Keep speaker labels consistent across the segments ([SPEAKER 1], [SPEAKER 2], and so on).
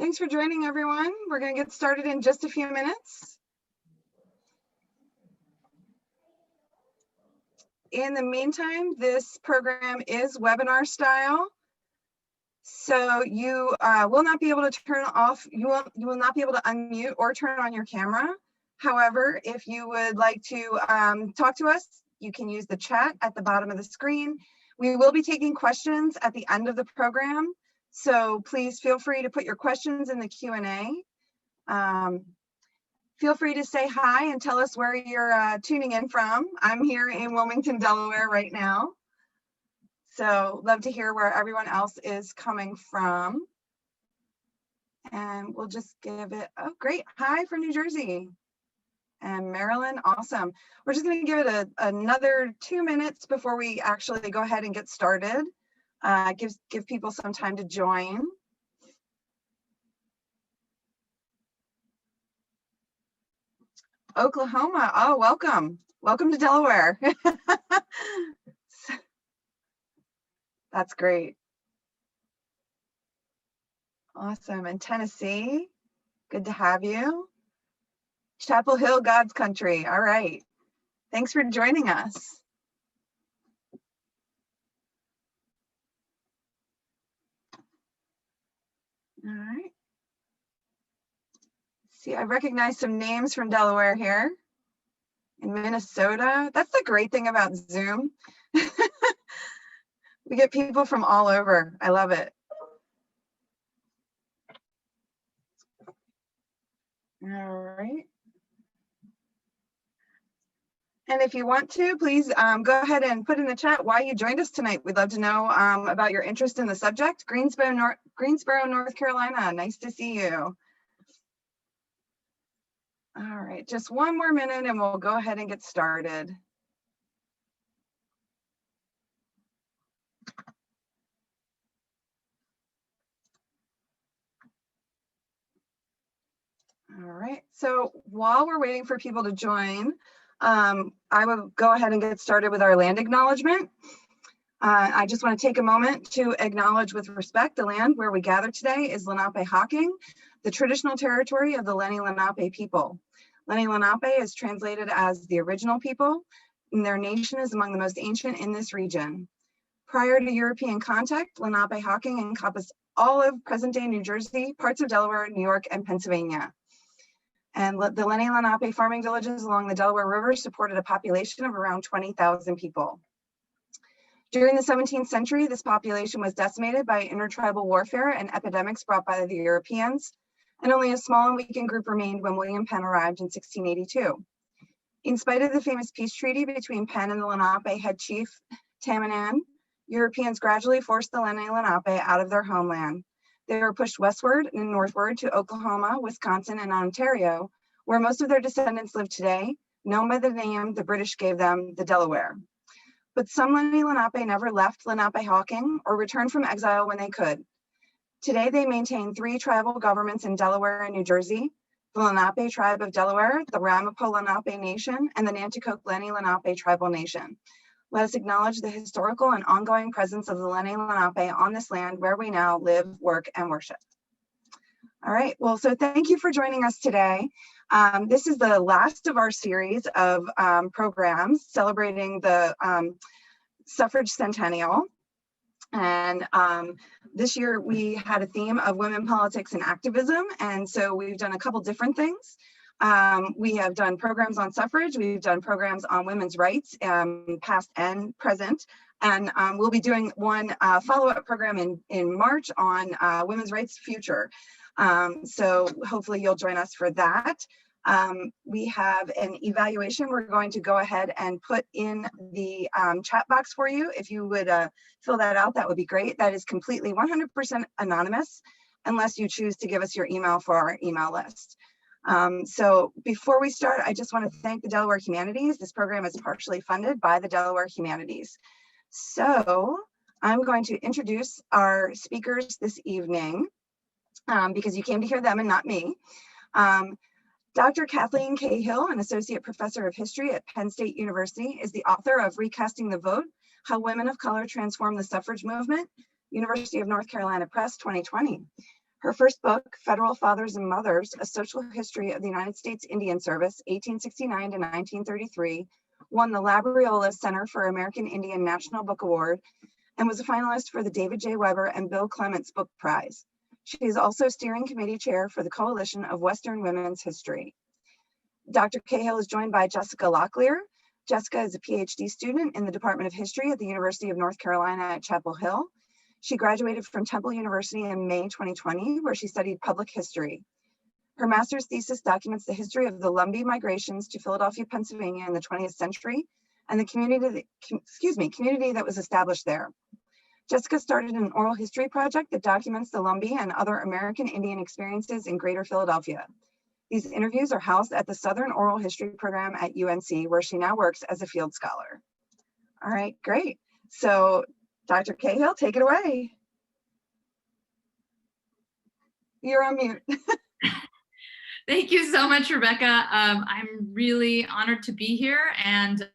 [SPEAKER 1] Thanks for joining, everyone. We're going to get started in just a few minutes. In the meantime, this program is webinar style. So you will not be able to turn off, you will not be able to unmute or turn on your camera. However, if you would like to talk to us, you can use the chat at the bottom of the screen. We will be taking questions at the end of the program. So please feel free to put your questions in the Q&A. Feel free to say hi and tell us where you're tuning in from. I'm here in Wilmington, Delaware right now. So love to hear where everyone else is coming from. And we'll just give it, oh great, hi from New Jersey. And Maryland, awesome. We're just gonna give it another 2 minutes before we actually go ahead and get started. Give people some time to join. Oklahoma, oh, welcome. Welcome to Delaware. That's great. Awesome, and Tennessee, good to have you. Chapel Hill, God's country, all right. Thanks for joining us. All right. See, I recognize some names from Delaware here. In Minnesota, that's the great thing about Zoom. We get people from all over. I love it. All right. And if you want to, please go ahead and put in the chat why you joined us tonight. We'd love to know about your interest in the subject. Greensboro, North Carolina, nice to see you. All right, just one more minute and we'll go ahead and get started. All right, so while we're waiting for people to join, I will go ahead and get started with our land acknowledgement. I just want to take a moment to acknowledge with respect the land where we gather today is Lenape-Hocking, the traditional territory of the Lenni Lenape people. Lenni Lenape is translated as the original people, and their nation is among the most ancient in this region. Prior to European contact, Lenape-Hocking encompassed all of present-day New Jersey, parts of Delaware, New York, and Pennsylvania. And the Lenni Lenape farming villages along the Delaware River supported a population of around 20,000 people. During the 17th century, this population was decimated by intertribal warfare and epidemics brought by the Europeans, and only a small and weakened group remained when William Penn arrived in 1682. In spite of the famous peace treaty between Penn and the Lenape head chief, Tamanan, Europeans gradually forced the Lenni Lenape out of their homeland. They were pushed westward and northward to Oklahoma, Wisconsin, and Ontario, where most of their descendants live today, known by the name the British gave them, the Delaware. But some Lenni Lenape never left Lenape-Hocking or returned from exile when they could. Today, they maintain 3 tribal governments in Delaware and New Jersey: the Lenape Tribe of Delaware, the Ramapo Lenape Nation, and the Nanticoke Lenni Lenape Tribal Nation. Let us acknowledge the historical and ongoing presence of the Lenni Lenape on this land where we now live, work, and worship. All right, well, so thank you for joining us today. This is the last of our series of programs celebrating the suffrage centennial. And this year we had a theme of women, politics, and activism. And so we've done a couple different things. We have done programs on suffrage. We've done programs on women's rights, past and present. And we'll be doing one follow-up program in March on women's rights future. So hopefully you'll join us for that. We have an evaluation we're going to go ahead and put in the chat box for you. If you would fill that out, that would be great. That is completely 100% anonymous, unless you choose to give us your email for our email list. So before we start, I just want to thank the Delaware Humanities. This program is partially funded by the Delaware Humanities. So I'm going to introduce our speakers this evening because you came to hear them and not me. Dr. Cathleen Cahill, an associate professor of history at Penn State University, is the author of Recasting the Vote, How Women of Color Transform the Suffrage Movement, University of North Carolina Press, 2020. Her first book, Federal Fathers and Mothers, A Social History of the United States Indian Service, 1869 to 1933, won the Labriola Center for American Indian National Book Award and was a finalist for the David J. Weber and Bill Clements Book Prize. She is also steering committee chair for the Coalition of Western Women's History. Dr. Cahill is joined by Jessica Locklear. Jessica is a PhD student in the Department of History at the University of North Carolina at Chapel Hill. She graduated from Temple University in May 2020, where she studied public history. Her master's thesis documents the history of the Lumbee migrations to Philadelphia, Pennsylvania in the 20th century and the community that was established there. Jessica started an oral history project that documents the Lumbee and other American Indian experiences in Greater Philadelphia. These interviews are housed at the Southern Oral History Program at UNC, where she now works as a field scholar. All right, great. So Dr. Cahill, take it away. You're on mute.
[SPEAKER 2] Thank you so much, Rebecca. I'm really honored to be here, and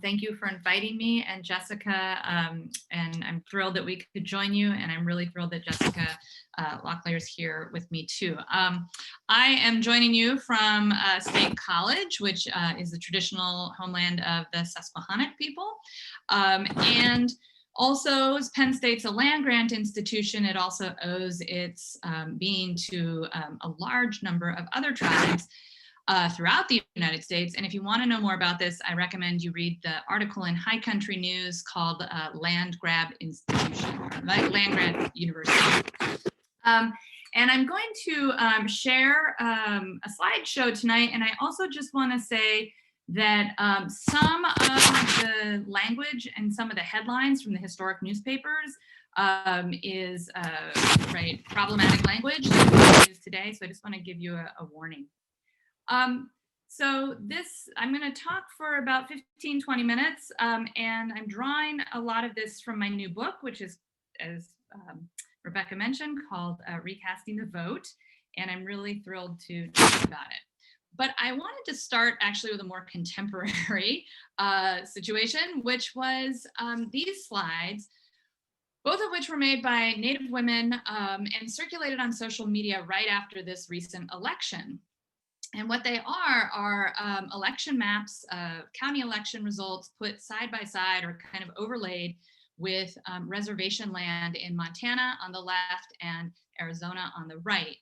[SPEAKER 2] thank you for inviting me and Jessica, and I'm thrilled that we could join you, and I'm really thrilled that Jessica Locklear is here with me too. I am joining you from State College, which is the traditional homeland of the Susquehannock people, and also, as Penn State's a land-grant institution, it also owes its being to a large number of other tribes throughout the United States. And if you want to know more about this, I recommend you read the article in High Country News called Land Grab Institution, or Land Grant University. And I'm going to share a slideshow tonight. And I also just want to say that some of the language and some of the headlines from the historic newspapers is problematic language that we use today. So I just want to give you a warning. So I'm going to talk for about 15-20 minutes, and I'm drawing a lot of this from my new book, which is, as Rebecca mentioned, called Recasting the Vote, and I'm really thrilled to talk about it. But I wanted to start actually with a more contemporary situation, which was these slides, both of which were made by Native women and circulated on social media right after this recent election. And what they are election maps, county election results put side by side or kind of overlaid with reservation land in Montana on the left and Arizona on the right.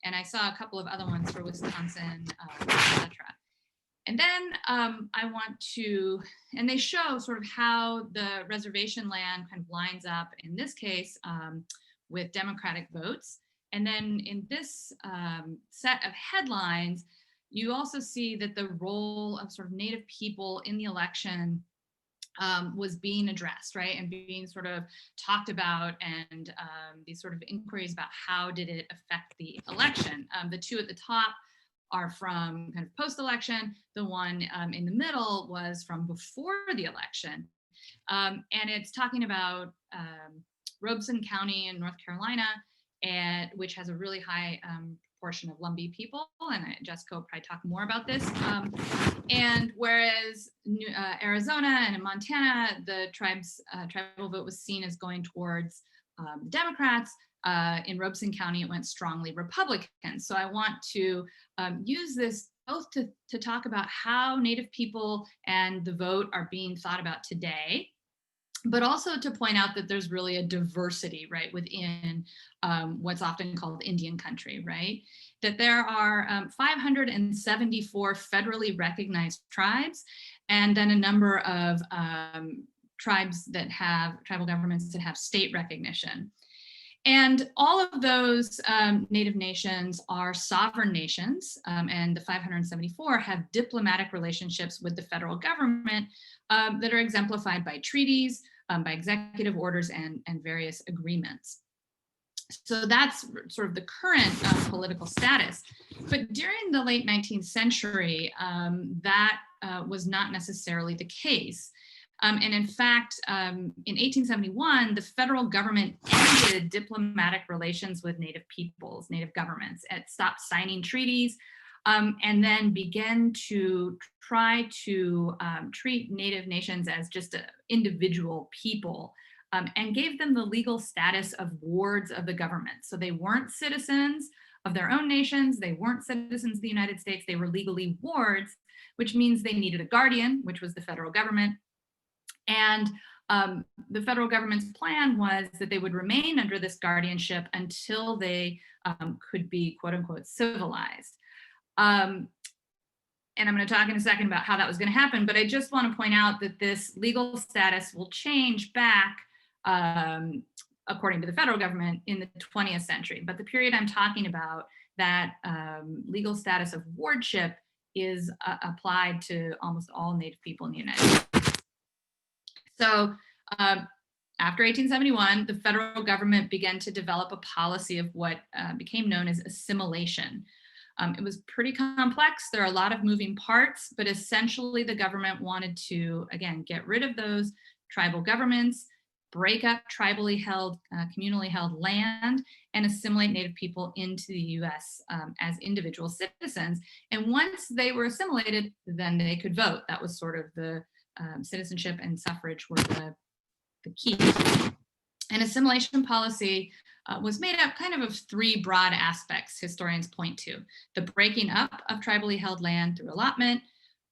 [SPEAKER 2] And I saw a couple of other ones for Wisconsin, etc. And then and they show sort of how the reservation land kind of lines up, in this case, with Democratic votes. And then in this set of headlines, you also see that the role of sort of Native people in the election was being addressed, right? And being sort of talked about, and these sort of inquiries about how did it affect the election. The two at the top are from kind of post-election. The one in the middle was from before the election. And it's talking about Robeson County in North Carolina, which has a really high proportion of Lumbee people, and Jessica will probably talk more about this. And whereas Arizona and in Montana, the tribal vote was seen as going towards Democrats, in Robeson County, it went strongly Republican. So I want to use this both to talk about how Native people and the vote are being thought about today, but also to point out that there's really a diversity, right, within what's often called Indian country, right? That there are 574 federally recognized tribes, and then a number of tribes that have tribal governments that have state recognition. And all of those Native nations are sovereign nations, and the 574 have diplomatic relationships with the federal government that are exemplified by treaties, by executive orders, and various agreements. So that's sort of the current political status. But during the late 19th century, that was not necessarily the case. And in fact, in 1871, the federal government ended diplomatic relations with Native peoples, Native governments. It stopped signing treaties, and then began to try to treat Native nations as just individual people and gave them the legal status of wards of the government. So they weren't citizens of their own nations, they weren't citizens of the United States, they were legally wards, which means they needed a guardian, which was the federal government. And the federal government's plan was that they would remain under this guardianship until they could be, quote unquote, civilized. And I'm going to talk in a second about how that was going to happen, but I just want to point out that this legal status will change back, according to the federal government, in the 20th century. But the period I'm talking about, that legal status of wardship, is applied to almost all Native people in the United States. So after 1871, the federal government began to develop a policy of what became known as assimilation. It was pretty complex. There are a lot of moving parts, but essentially the government wanted to, again, get rid of those tribal governments, break up tribally held, communally held land, and assimilate Native people into the US as individual citizens. And once they were assimilated, then they could vote. That was sort of the citizenship and suffrage were the key. And assimilation policy was made up kind of three broad aspects historians point to: the breaking up of tribally held land through allotment,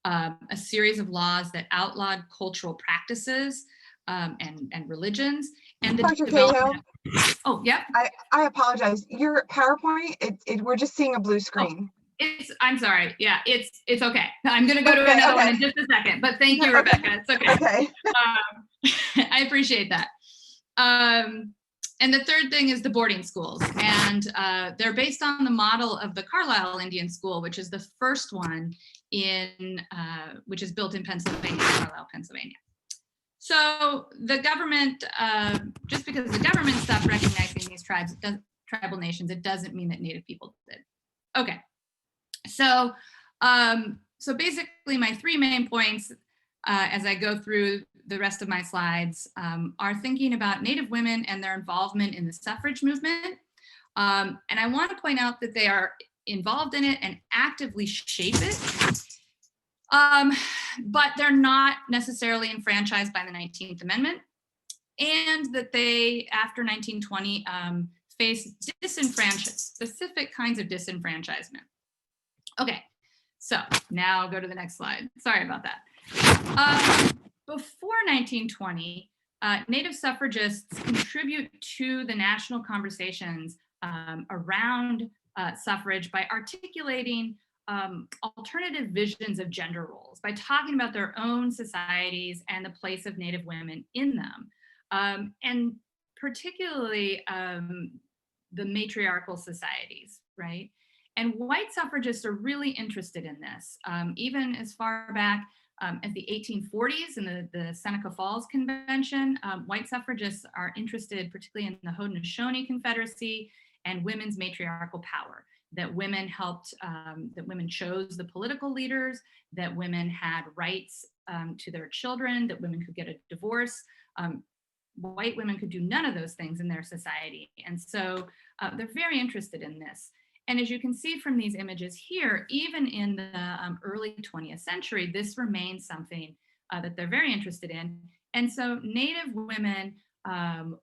[SPEAKER 2] a series of laws that outlawed cultural practices and religions, and the
[SPEAKER 1] Dr.
[SPEAKER 2] development
[SPEAKER 1] Cahill,
[SPEAKER 2] oh, yep.
[SPEAKER 1] I apologize. Your PowerPoint, we're just seeing a blue screen.
[SPEAKER 2] I'm sorry. Yeah, it's okay. I'm going to go to another one in just a second, but thank you, Rebecca. It's okay.
[SPEAKER 1] Okay.
[SPEAKER 2] I appreciate that. And the third thing is the boarding schools. And they're based on the model of the Carlisle Indian School, which is the first one which is built in Pennsylvania, Carlisle, Pennsylvania. So the government, just because the government stopped recognizing these tribal nations, it doesn't mean that Native people did. Okay. So, so basically my three main points as I go through the rest of my slides are thinking about Native women and their involvement in the suffrage movement. And I want to point out that they are involved in it and actively shape it. But they're not necessarily enfranchised by the 19th Amendment, and that they, after 1920, face specific kinds of disenfranchisement. Okay, so now I'll go to the next slide. Sorry about that. Before 1920, Native suffragists contribute to the national conversations around suffrage by articulating alternative visions of gender roles, by talking about their own societies and the place of Native women in them, and particularly the matriarchal societies, right? And white suffragists are really interested in this, even as far back as the 1840s in the Seneca Falls Convention. White suffragists are interested particularly in the Haudenosaunee Confederacy and women's matriarchal power, that women helped, that women chose the political leaders, that women had rights to their children, that women could get a divorce. White women could do none of those things in their society. And so they're very interested in this. And as you can see from these images here, even in the early 20th century, this remains something that they're very interested in. And so Native women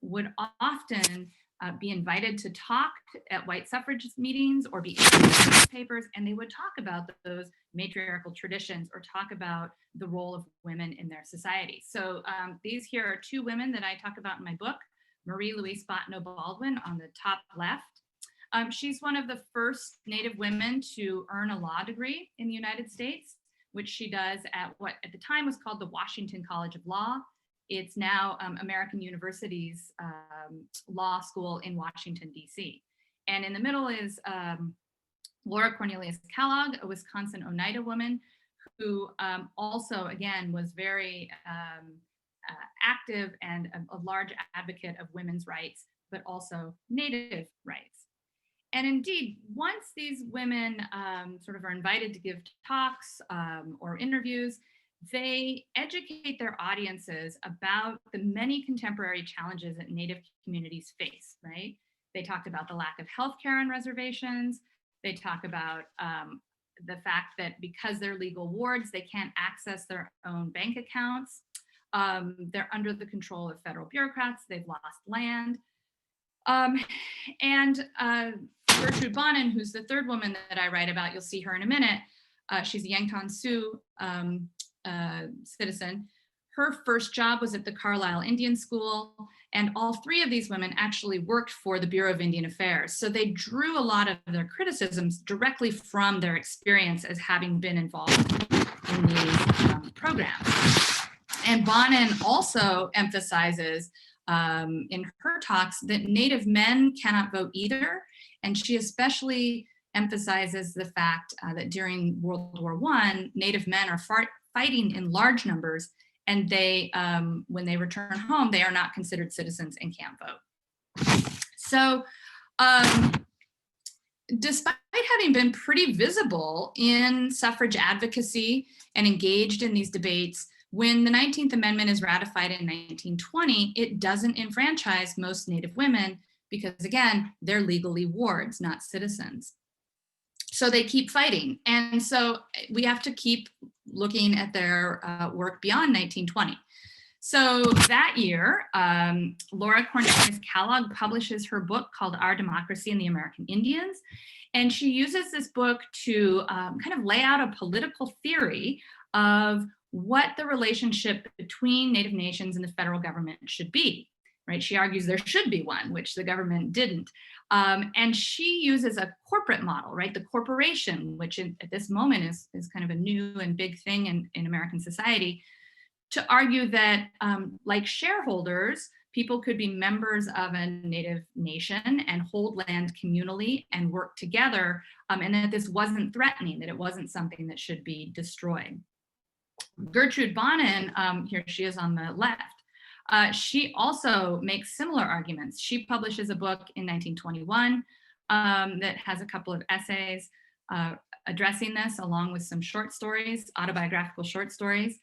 [SPEAKER 2] would often be invited to talk at white suffrage meetings or be interviewed in newspapers, and they would talk about those matriarchal traditions or talk about the role of women in their society. So these here are two women that I talk about in my book. Marie Louise Bottineau Baldwin on the top left. She's one of the first Native women to earn a law degree in the United States, which she does at what at the time was called the Washington College of Law. It's now American University's law school in Washington, DC. And in the middle is Laura Cornelius Kellogg, a Wisconsin Oneida woman who also, again, was very active and a large advocate of women's rights, but also Native rights. And indeed, once these women sort of are invited to give talks or interviews, they educate their audiences about the many contemporary challenges that Native communities face, right? They talked about the lack of healthcare on reservations. They talk about the fact that because they're legal wards, they can't access their own bank accounts. They're under the control of federal bureaucrats. They've lost land. And Gertrude Bonnen, who's the third woman that I write about, you'll see her in a minute. She's a Yankton Sioux citizen. Her first job was at the Carlisle Indian School, and all three of these women actually worked for the Bureau of Indian Affairs. So they drew a lot of their criticisms directly from their experience as having been involved in these programs. And Bonnen also emphasizes in her talks that Native men cannot vote either. And she especially emphasizes the fact that during World War I, Native men are fighting in large numbers, and they, when they return home, they are not considered citizens and can't vote. So despite having been pretty visible in suffrage advocacy and engaged in these debates, when the 19th Amendment is ratified in 1920, it doesn't enfranchise most Native women because, again, they're legally wards, not citizens. So they keep fighting. And so we have to keep looking at their work beyond 1920. So that year, Laura Cornelius Kellogg publishes her book called Our Democracy and the American Indians. And she uses this book to kind of lay out a political theory of what the relationship between Native nations and the federal government should be, right? She argues there should be one, which the government didn't. And she uses a corporate model, right? The corporation, which at this moment is kind of a new and big thing in American society, to argue that like shareholders, people could be members of a Native nation and hold land communally and work together, and that this wasn't threatening, that it wasn't something that should be destroyed. Gertrude Bonnen, here she is on the left, she also makes similar arguments. She publishes a book in 1921 that has a couple of essays addressing this, along with some short stories, autobiographical short stories.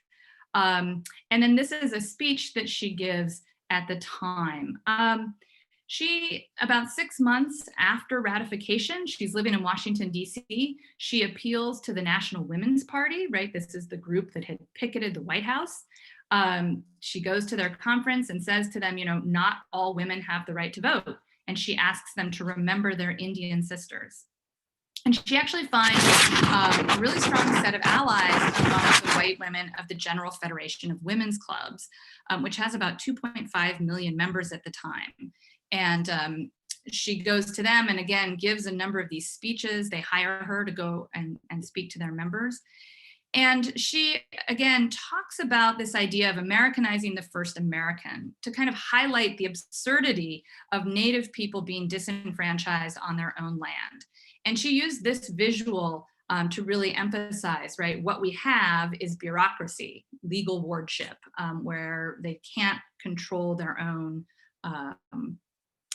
[SPEAKER 2] And then this is a speech that she gives at the time. She, about 6 months after ratification, she's living in Washington, D.C. She appeals to the National Women's Party, right? This is the group that had picketed the White House. She goes to their conference and says to them, you know, not all women have the right to vote. And she asks them to remember their Indian sisters. And she actually finds a really strong set of allies among the white women of the General Federation of Women's Clubs, which has about 2.5 million members at the time. And she goes to them and again gives a number of these speeches. They hire her to go and speak to their members. And she, again, talks about this idea of Americanizing the first American to kind of highlight the absurdity of Native people being disenfranchised on their own land. And she used this visual to really emphasize, right, what we have is bureaucracy, legal wardship, where they can't control their own,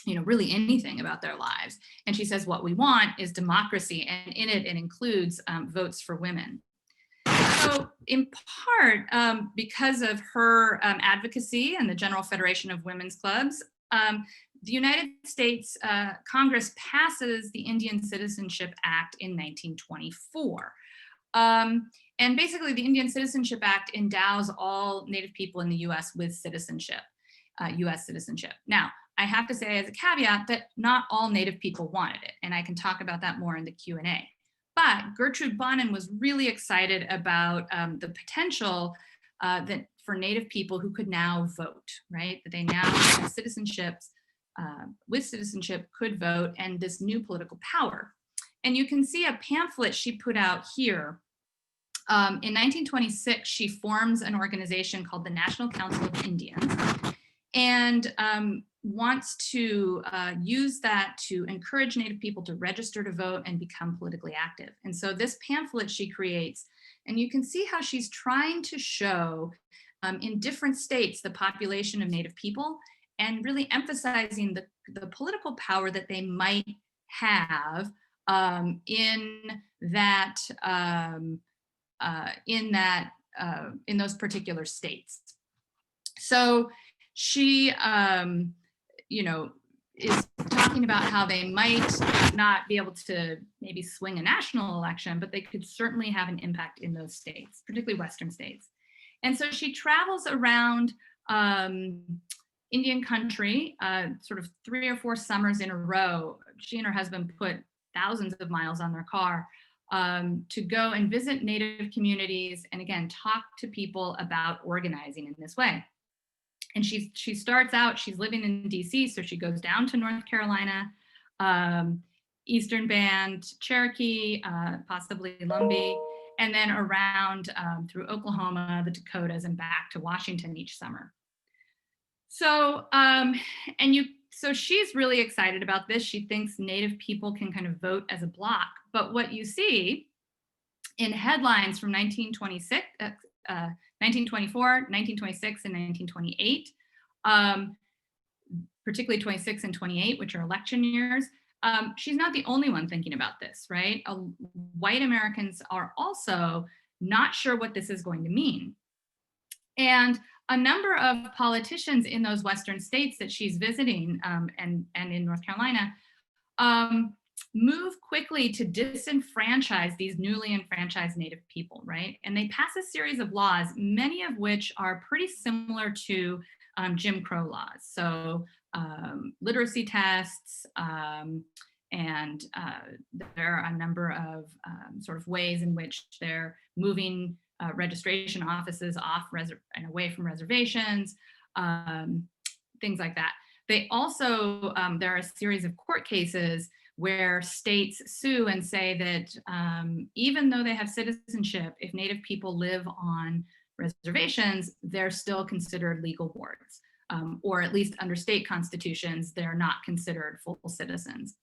[SPEAKER 2] you know, really anything about their lives. And she says what we want is democracy, and in it, it includes votes for women. So in part, because of her advocacy and the General Federation of Women's Clubs, the United States Congress passes the Indian Citizenship Act in 1924. And basically the Indian Citizenship Act endows all Native people in the US with citizenship, US citizenship. Now, I have to say as a caveat that not all Native people wanted it, and I can talk about that more in the Q&A. But Gertrude Bonnen was really excited about the potential that for Native people who could now vote, right? That they now have citizenships, with citizenship could vote, and this new political power. And you can see a pamphlet she put out here. In 1926, she forms an organization called the National Council of Indians, and wants to use that to encourage Native people to register to vote and become politically active. And so this pamphlet she creates, and you can see how she's trying to show in different states the population of Native people, and really emphasizing the political power that they might have in those particular states. So she, you know, is talking about how they might not be able to maybe swing a national election, but they could certainly have an impact in those states, particularly Western states. And so she travels around Indian country, sort of 3 or 4 summers in a row. She and her husband put thousands of miles on their car to go and visit Native communities and, again, talk to people about organizing in this way. And she starts out, she's living in DC, so she goes down to North Carolina, Eastern Band, Cherokee, possibly Lumbee, and then around through Oklahoma, the Dakotas, and back to Washington each summer. So, so she's really excited about this. She thinks Native people can kind of vote as a block. But what you see in headlines from 1926, 1924, 1926, and 1928, particularly 26 and 28, which are election years, she's not the only one thinking about this, right? White Americans are also not sure what this is going to mean. And a number of politicians in those Western states that she's visiting and in North Carolina move quickly to disenfranchise these newly enfranchised Native people, right? And they pass a series of laws, many of which are pretty similar to Jim Crow laws. So literacy tests, and there are a number of sort of ways in which they're moving registration offices off and away from reservations, things like that. They also, there are a series of court cases where states sue and say that even though they have citizenship, if Native people live on reservations, they're still considered legal wards, or at least under state constitutions, they're not considered full citizens.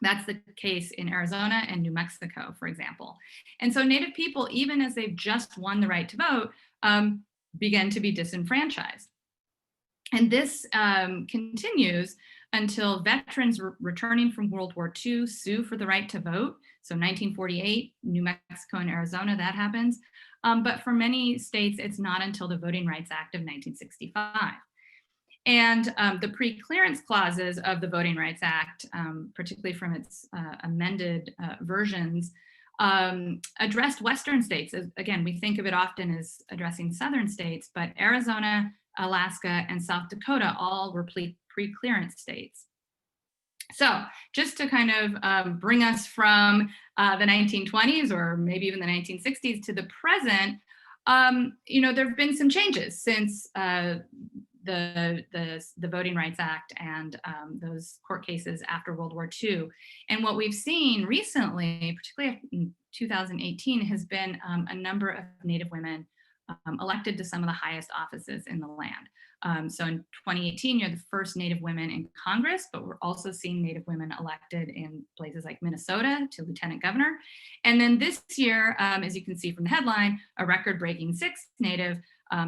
[SPEAKER 2] That's the case in Arizona and New Mexico, for example. And so Native people, even as they've just won the right to vote, begin to be disenfranchised. And this continues until veterans returning from World War II sue for the right to vote. So 1948, New Mexico and Arizona, that happens. But for many states, it's not until the Voting Rights Act of 1965. And the pre-clearance clauses of the Voting Rights Act, particularly from its amended versions, addressed Western states. Again, we think of it often as addressing Southern states, but Arizona, Alaska, and South Dakota all were pre-clearance states. So just to kind of bring us from the 1920s or maybe even the 1960s to the present, there have been some changes since the Voting Rights Act and those court cases after World War II. And what we've seen recently, particularly in 2018, has been a number of Native women elected to some of the highest offices in the land. So in 2018, you're the first Native women in Congress, but we're also seeing Native women elected in places like Minnesota to lieutenant governor. And then this year, as you can see from the headline, a record-breaking 6 Native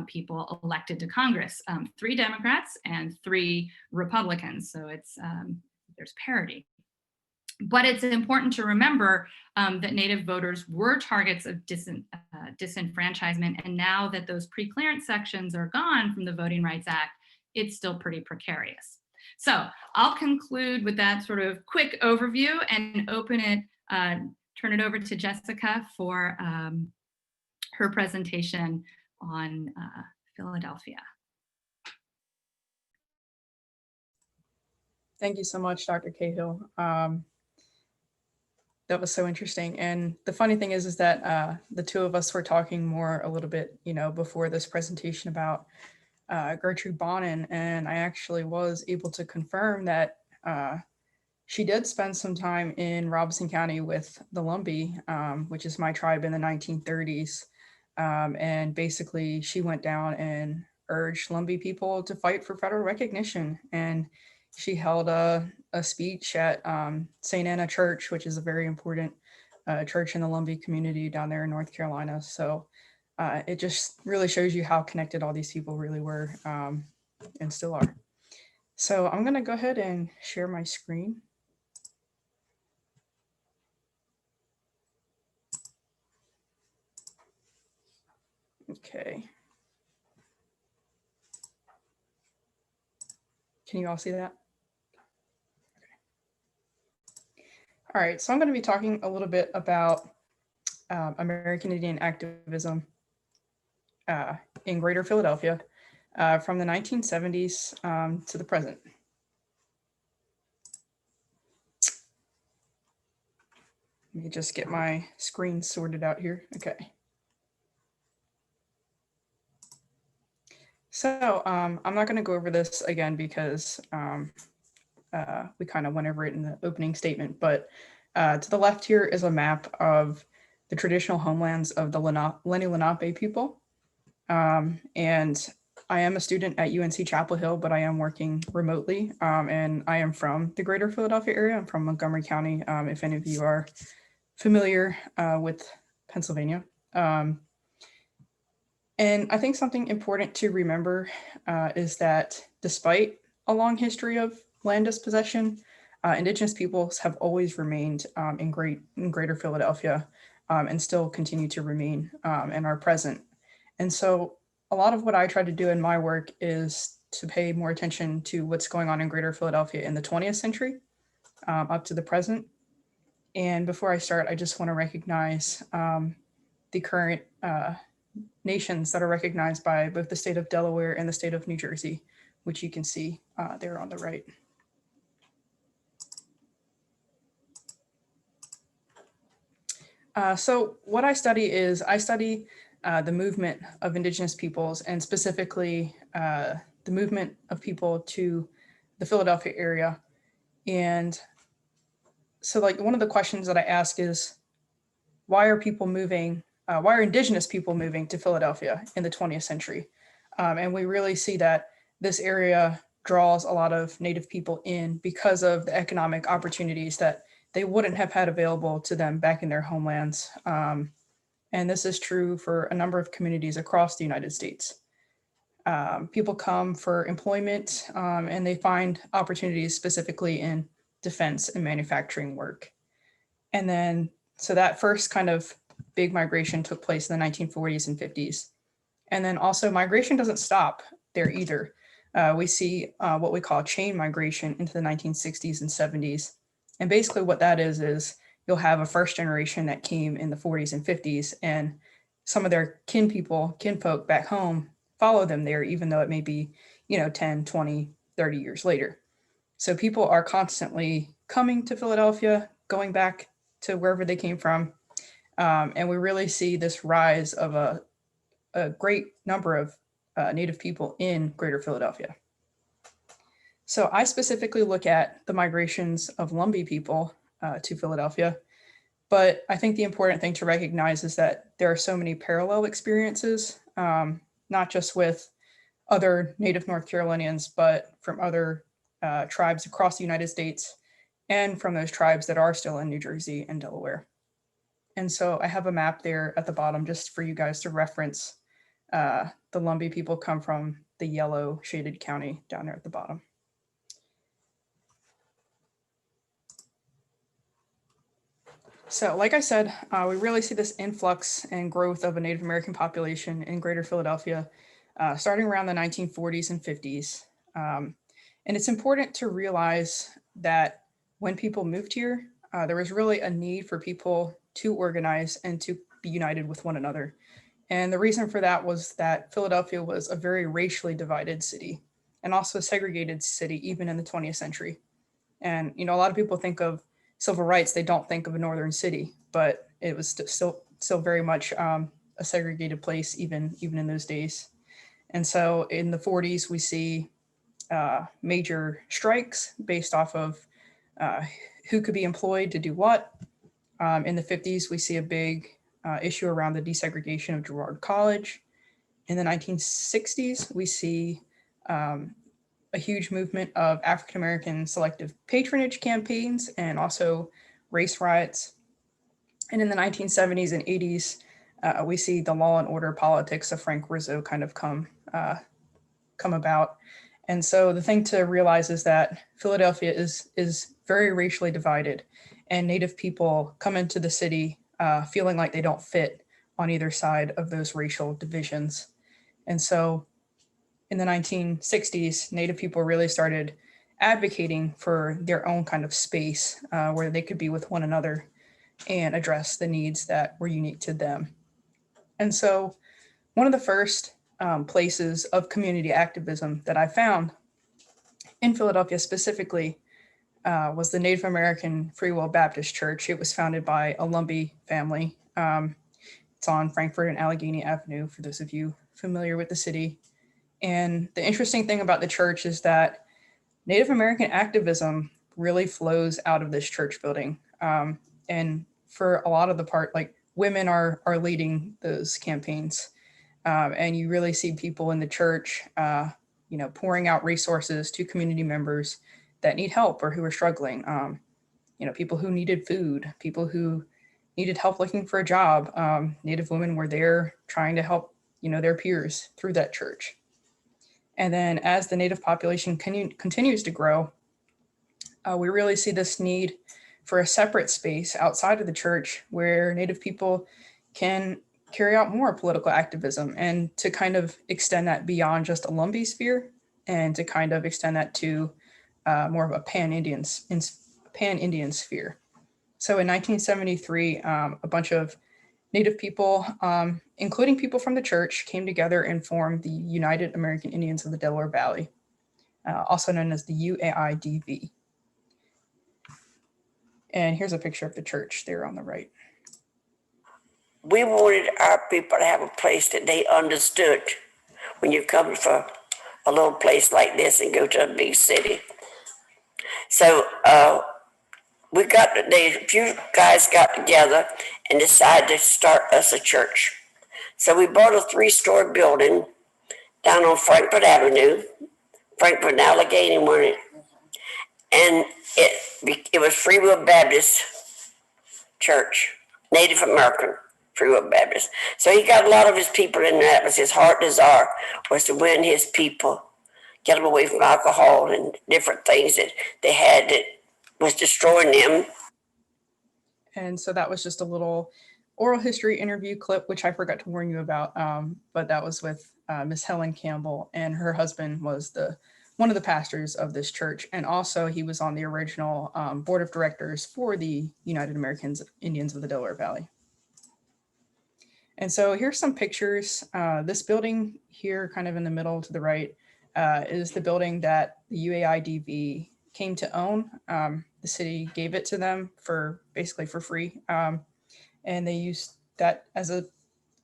[SPEAKER 2] people elected to Congress, 3 Democrats and 3 Republicans. So it's there's parity. But it's important to remember that Native voters were targets of disenfranchisement. And now that those pre-clearance sections are gone from the Voting Rights Act, it's still pretty precarious. So I'll conclude with that sort of quick overview and turn it over to Jessica for her presentation on Philadelphia.
[SPEAKER 3] Thank you so much, Dr. Cahill. That was so interesting. And the funny thing is that the two of us were talking more a little bit, before this presentation about Gertrude Bonin, and I actually was able to confirm that she did spend some time in Robeson County with the Lumbee, which is my tribe in the 1930s. And basically she went down and urged Lumbee people to fight for federal recognition. And she held a speech at St. Anna Church, which is a very important church in the Lumbee community down there in North Carolina. So it just really shows you how connected all these people really were and still are. So I'm going to go ahead and share my screen. Okay. Can you all see that? All right, so I'm going to be talking a little bit about American Indian activism in Greater Philadelphia from the 1970s to the present. Let me just get my screen sorted out here. Okay. So I'm not going to go over this again because we kind of went over it in the opening statement, but to the left here is a map of the traditional homelands of the Lenni Lenape people. And I am a student at UNC Chapel Hill, but I am working remotely, and I am from the Greater Philadelphia area. I'm from Montgomery County, if any of you are familiar with Pennsylvania. And I think something important to remember is that despite a long history of land dispossession, Indigenous peoples have always remained in Greater Philadelphia and still continue to remain and are present. And so a lot of what I try to do in my work is to pay more attention to what's going on in Greater Philadelphia in the 20th century up to the present. And before I start, I just want to recognize the current nations that are recognized by both the state of Delaware and the state of New Jersey, which you can see there on the right. So what I study is the movement of Indigenous peoples, and specifically the movement of people to the Philadelphia area. And so like one of the questions that I ask is, why are people moving? Why are Indigenous people moving to Philadelphia in the 20th century? And we really see that this area draws a lot of Native people in because of the economic opportunities that they wouldn't have had available to them back in their homelands. And this is true for a number of communities across the United States. People come for employment and they find opportunities specifically in defense and manufacturing work. And then, so that first kind of big migration took place in the 1940s and 50s. And then also migration doesn't stop there either. We see what we call chain migration into the 1960s and 70s. And basically what that is you'll have a first generation that came in the 40s and 50s, and some of their kinfolk back home follow them there, even though it may be, 10, 20, 30 years later. So people are constantly coming to Philadelphia, going back to wherever they came from. And we really see this rise of a great number of Native people in Greater Philadelphia. So I specifically look at the migrations of Lumbee people to Philadelphia, but I think the important thing to recognize is that there are so many parallel experiences, not just with other Native North Carolinians, but from other tribes across the United States and from those tribes that are still in New Jersey and Delaware. And so I have a map there at the bottom just for you guys to reference. The Lumbee people come from the yellow shaded county down there at the bottom. So like I said, we really see this influx and growth of a Native American population in Greater Philadelphia, starting around the 1940s and 50s. And it's important to realize that when people moved here, there was really a need for people to organize and to be united with one another. And the reason for that was that Philadelphia was a very racially divided city and also a segregated city, even in the 20th century. And, a lot of people think of civil rights, they don't think of a northern city, but it was still very much a segregated place, even in those days. And so in the 40s, we see major strikes based off of who could be employed to do what. In the 50s, we see a big issue around the desegregation of Girard College. In the 1960s, we see a huge movement of African-American selective patronage campaigns and also race riots. And in the 1970s and 80s, we see the law and order politics of Frank Rizzo kind of come about. And so the thing to realize is that Philadelphia is very racially divided, and Native people come into the city feeling like they don't fit on either side of those racial divisions. And so in the 1960s, Native people really started advocating for their own kind of space where they could be with one another and address the needs that were unique to them. And so One of the first places of community activism that I found in Philadelphia specifically was the Native American Free Will Baptist Church. It was founded by a Lumbee family. It's on Frankfort and Allegheny Avenue, for those of you familiar with the city. And the interesting thing about the church is that Native American activism really flows out of this church building. And for a lot of the part, like women are leading those campaigns. And you really see people in the church, pouring out resources to community members that need help or who are struggling. People who needed food, people who needed help looking for a job. Native women were there trying to help, their peers through that church. And then as the Native population continues to grow, we really see this need for a separate space outside of the church where Native people can carry out more political activism and to kind of extend that beyond just a Lumbee sphere and to kind of extend that to more of a pan-Indian sphere. So in 1973, a bunch of Native people, including people from the church, came together and formed the United American Indians of the Delaware Valley, also known as the UAIDV. And here's a picture of the church there on the right.
[SPEAKER 4] We wanted our people to have a place that they understood when you're coming from a little place like this and go to a big city. So a few guys got together and decided to start us a church. So we bought a 3-story building down on Frankfort Avenue, Frankfort and Allegheny one, and it was Free Will Baptist Church, Native American Free Will Baptist. So he got a lot of his people in there. That was his heart desire, was to win his people, get them away from alcohol and different things that they had that was destroying them.
[SPEAKER 3] And so that was just a little oral history interview clip, which I forgot to warn you about, but that was with Miss Helen Campbell, and her husband was one of the pastors of this church. And also he was on the original board of directors for the United American Indians of the Delaware Valley. And so here's some pictures. This building here, kind of in the middle to the right, is the building that the UAIDV came to own. The city gave it to them basically for free. And they used that as a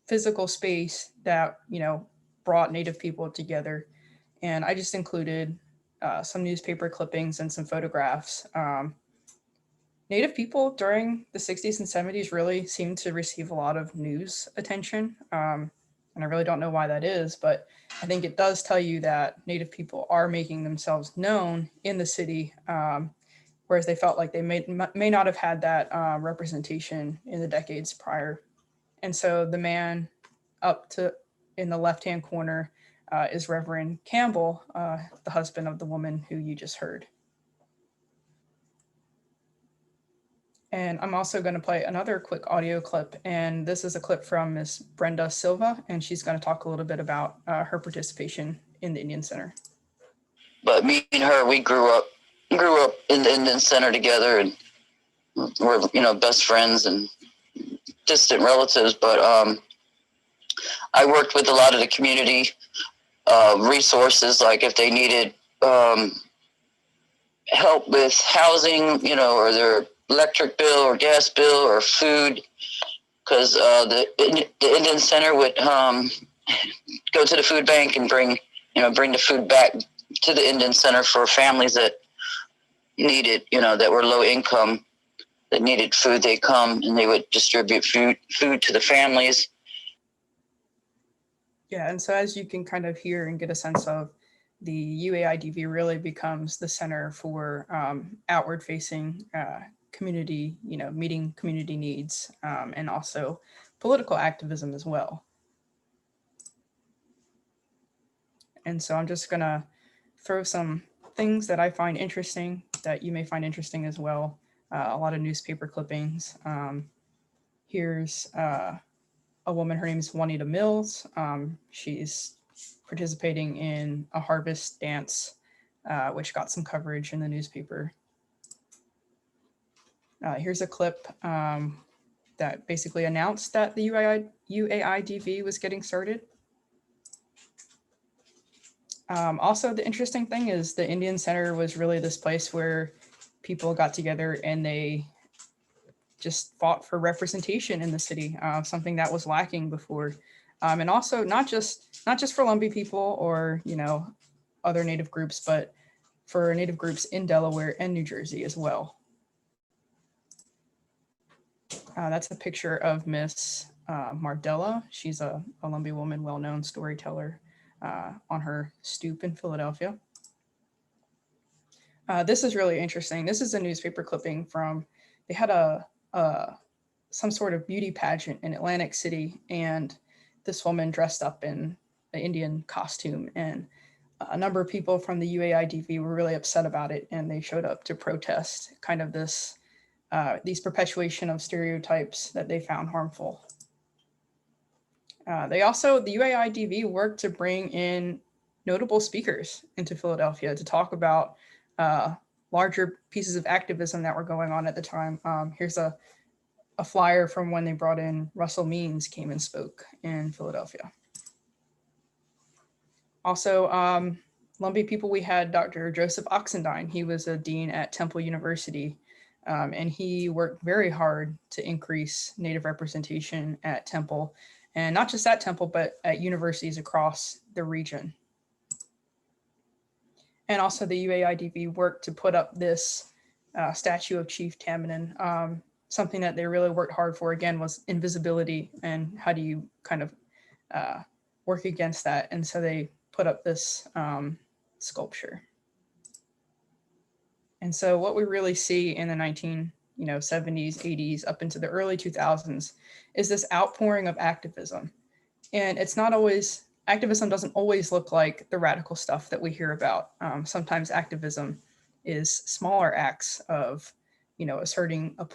[SPEAKER 3] physical space that, brought Native people together. And I just included some newspaper clippings and some photographs. Native people during the 60s and 70s really seemed to receive a lot of news attention. And I really don't know why that is, but I think it does tell you that Native people are making themselves known in the city, whereas they felt like they may not have had that representation in the decades prior. And so the man up to in the left-hand corner is Reverend Campbell, the husband of the woman who you just heard. And I'm also going to play another quick audio clip, and this is a clip from Miss Brenda Silva, and she's going to talk a little bit about her participation in the Indian Center.
[SPEAKER 5] But me and her, we grew up in the Indian Center together, and we're best friends and distant relatives. But I worked with a lot of the community resources, like if they needed help with housing, or their electric bill or gas bill or food, because the Indian Center would go to the food bank and bring the food back to the Indian Center for families that needed, that were low income, that needed food. They come and they would distribute food to the families.
[SPEAKER 3] Yeah, and so as you can kind of hear and get a sense of, the UAIDV really becomes the center for outward facing community, meeting community needs, and also political activism as well. And so I'm just gonna throw some things that I find interesting that you may find interesting as well. A lot of newspaper clippings. Here's a woman, her name is Juanita Mills. She's participating in a harvest dance, which got some coverage in the newspaper. Here's a clip that basically announced that the UAIDV was getting started. Also, the interesting thing is the Indian Center was really this place where people got together and they just fought for representation in the city, something that was lacking before. And also not just for Lumbee people or, other Native groups, but for Native groups in Delaware and New Jersey as well. That's a picture of Miss Mardella. She's a Lumbee woman, well-known storyteller on her stoop in Philadelphia. This is really interesting. This is a newspaper clipping from, they had some sort of beauty pageant in Atlantic City, and this woman dressed up in an Indian costume, and a number of people from the UAIDV were really upset about it, and they showed up to protest kind of these perpetuation of stereotypes that they found harmful. The UAIDV worked to bring in notable speakers into Philadelphia to talk about larger pieces of activism that were going on at the time. Here's a flyer from when they brought in Russell Means came and spoke in Philadelphia. Also, Lumbee people, we had Dr. Joseph Oxendine. He was a dean at Temple University, and he worked very hard to increase Native representation at Temple, and not just at Temple, but at universities across the region. And also the UAIDV worked to put up this statue of Chief Tammany. Something that they really worked hard for, again, was invisibility, and how do you kind of work against that. And so they put up this sculpture. And so what we really see in the 1970s, 80s, up into the early 2000s is this outpouring of activism. And it's not always, activism doesn't always look like the radical stuff that we hear about. Sometimes activism is smaller acts of, asserting a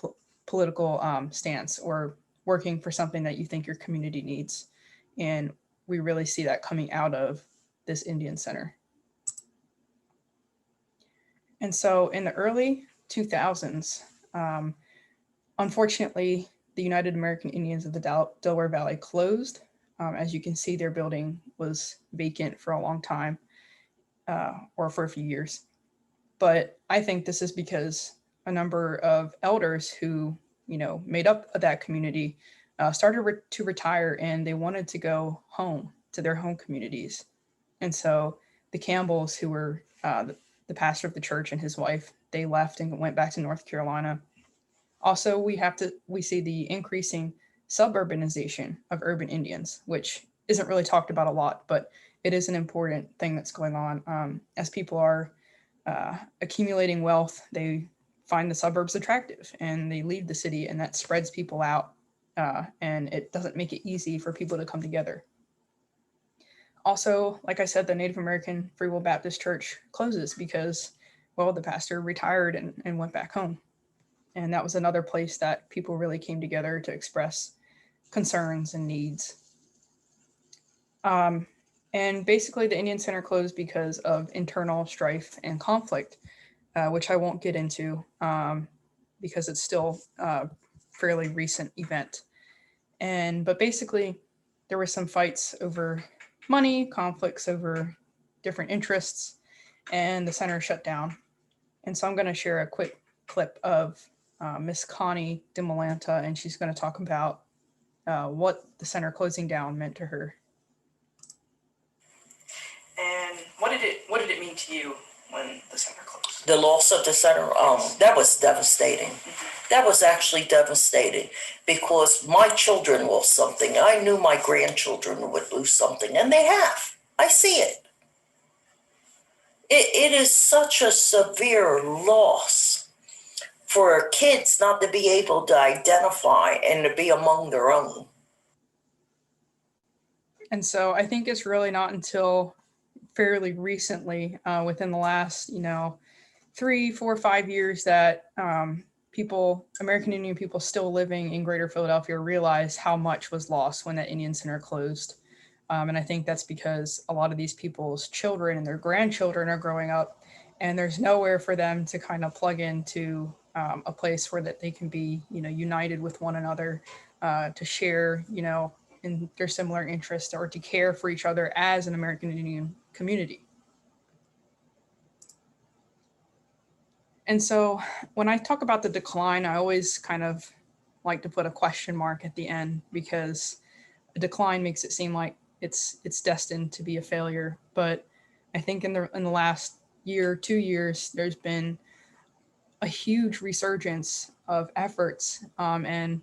[SPEAKER 3] political stance or working for something that you think your community needs. And we really see that coming out of this Indian Center. And so in the early 2000s, unfortunately, the United American Indians of the Delaware Valley closed. As you can see, their building was vacant for a long time, or for a few years. But I think this is because a number of elders who, made up that community started to retire, and they wanted to go home to their home communities. And so the Campbells, who were the pastor of the church and his wife, they left and went back to North Carolina. Also, we see the increasing suburbanization of urban Indians, which isn't really talked about a lot, but it is an important thing that's going on. As people are accumulating wealth, they find the suburbs attractive and they leave the city, and that spreads people out, and it doesn't make it easy for people to come together. Also, like I said, the Native American Free Will Baptist Church closes because, well, the pastor retired and went back home. And that was another place that people really came together to express concerns and needs. And basically the Indian Center closed because of internal strife and conflict, which I won't get into because it's still a fairly recent event. But basically there were some fights over money, conflicts over different interests, and the center shut down. And so I'm going to share a quick clip of Miss Connie DeMolanta, and she's going to talk about what the center closing down meant to her.
[SPEAKER 6] And what did it mean to you when the center closed?
[SPEAKER 7] The loss of the center, that was devastating. That was actually devastating because my children lost something. I knew my grandchildren would lose something, and they have. I see it. It is such a severe loss for kids not to be able to identify and to be among their own.
[SPEAKER 3] And so I think it's really not until fairly recently, within the last, 3, 4, 5 years, that American Indian people still living in Greater Philadelphia realize how much was lost when that Indian Center closed. And I think that's because a lot of these people's children and their grandchildren are growing up, and there's nowhere for them to kind of plug into a place where that they can be, united with one another, to share, in their similar interests, or to care for each other as an American Indian community. And so when I talk about the decline, I always kind of like to put a question mark at the end, because a decline makes it seem like it's destined to be a failure. But I think in the last year, 2 years, there's been a huge resurgence of efforts. And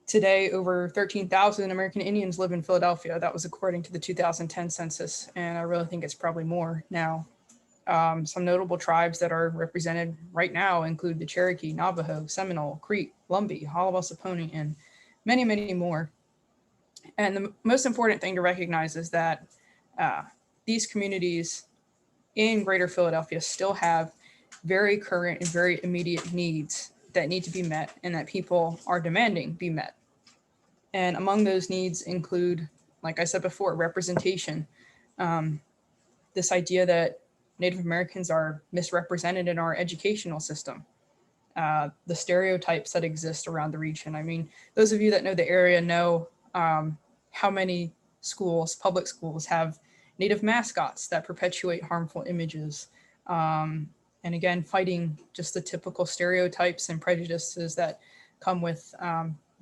[SPEAKER 3] today, over 13,000 American Indians live in Philadelphia. That was according to the 2010 census. And I really think it's probably more now. Some notable tribes that are represented right now include the Cherokee, Navajo, Seminole, Creek, Lumbee, Holowassaponi, and many, many more. And the most important thing to recognize is that these communities in Greater Philadelphia still have very current and very immediate needs that need to be met and that people are demanding be met. And among those needs include, like I said before, representation. This idea that Native Americans are misrepresented in our educational system. The stereotypes that exist around the region. I mean, those of you that know the area know how many schools, public schools, have Native mascots that perpetuate harmful images. And again, fighting just the typical stereotypes and prejudices that come with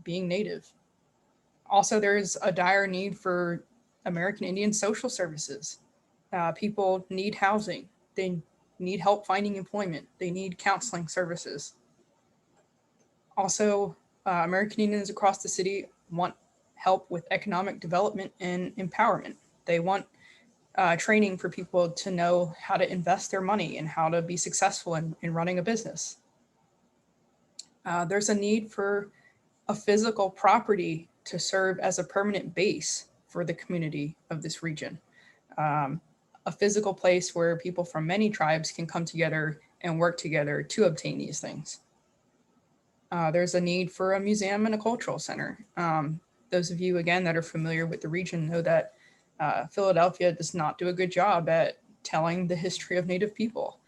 [SPEAKER 3] being Native. Also, there's a dire need for American Indian social services. People need housing. They need help finding employment. They need counseling services. Also, American Indians across the city want help with economic development and empowerment. They want training for people to know how to invest their money and how to be successful in running a business. There's a need for a physical property to serve as a permanent base for the community of this region. A physical place where people from many tribes can come together and work together to obtain these things. There's a need for a museum and a cultural center. Those of you, again, that are familiar with the region know that Philadelphia does not do a good job at telling the history of Native people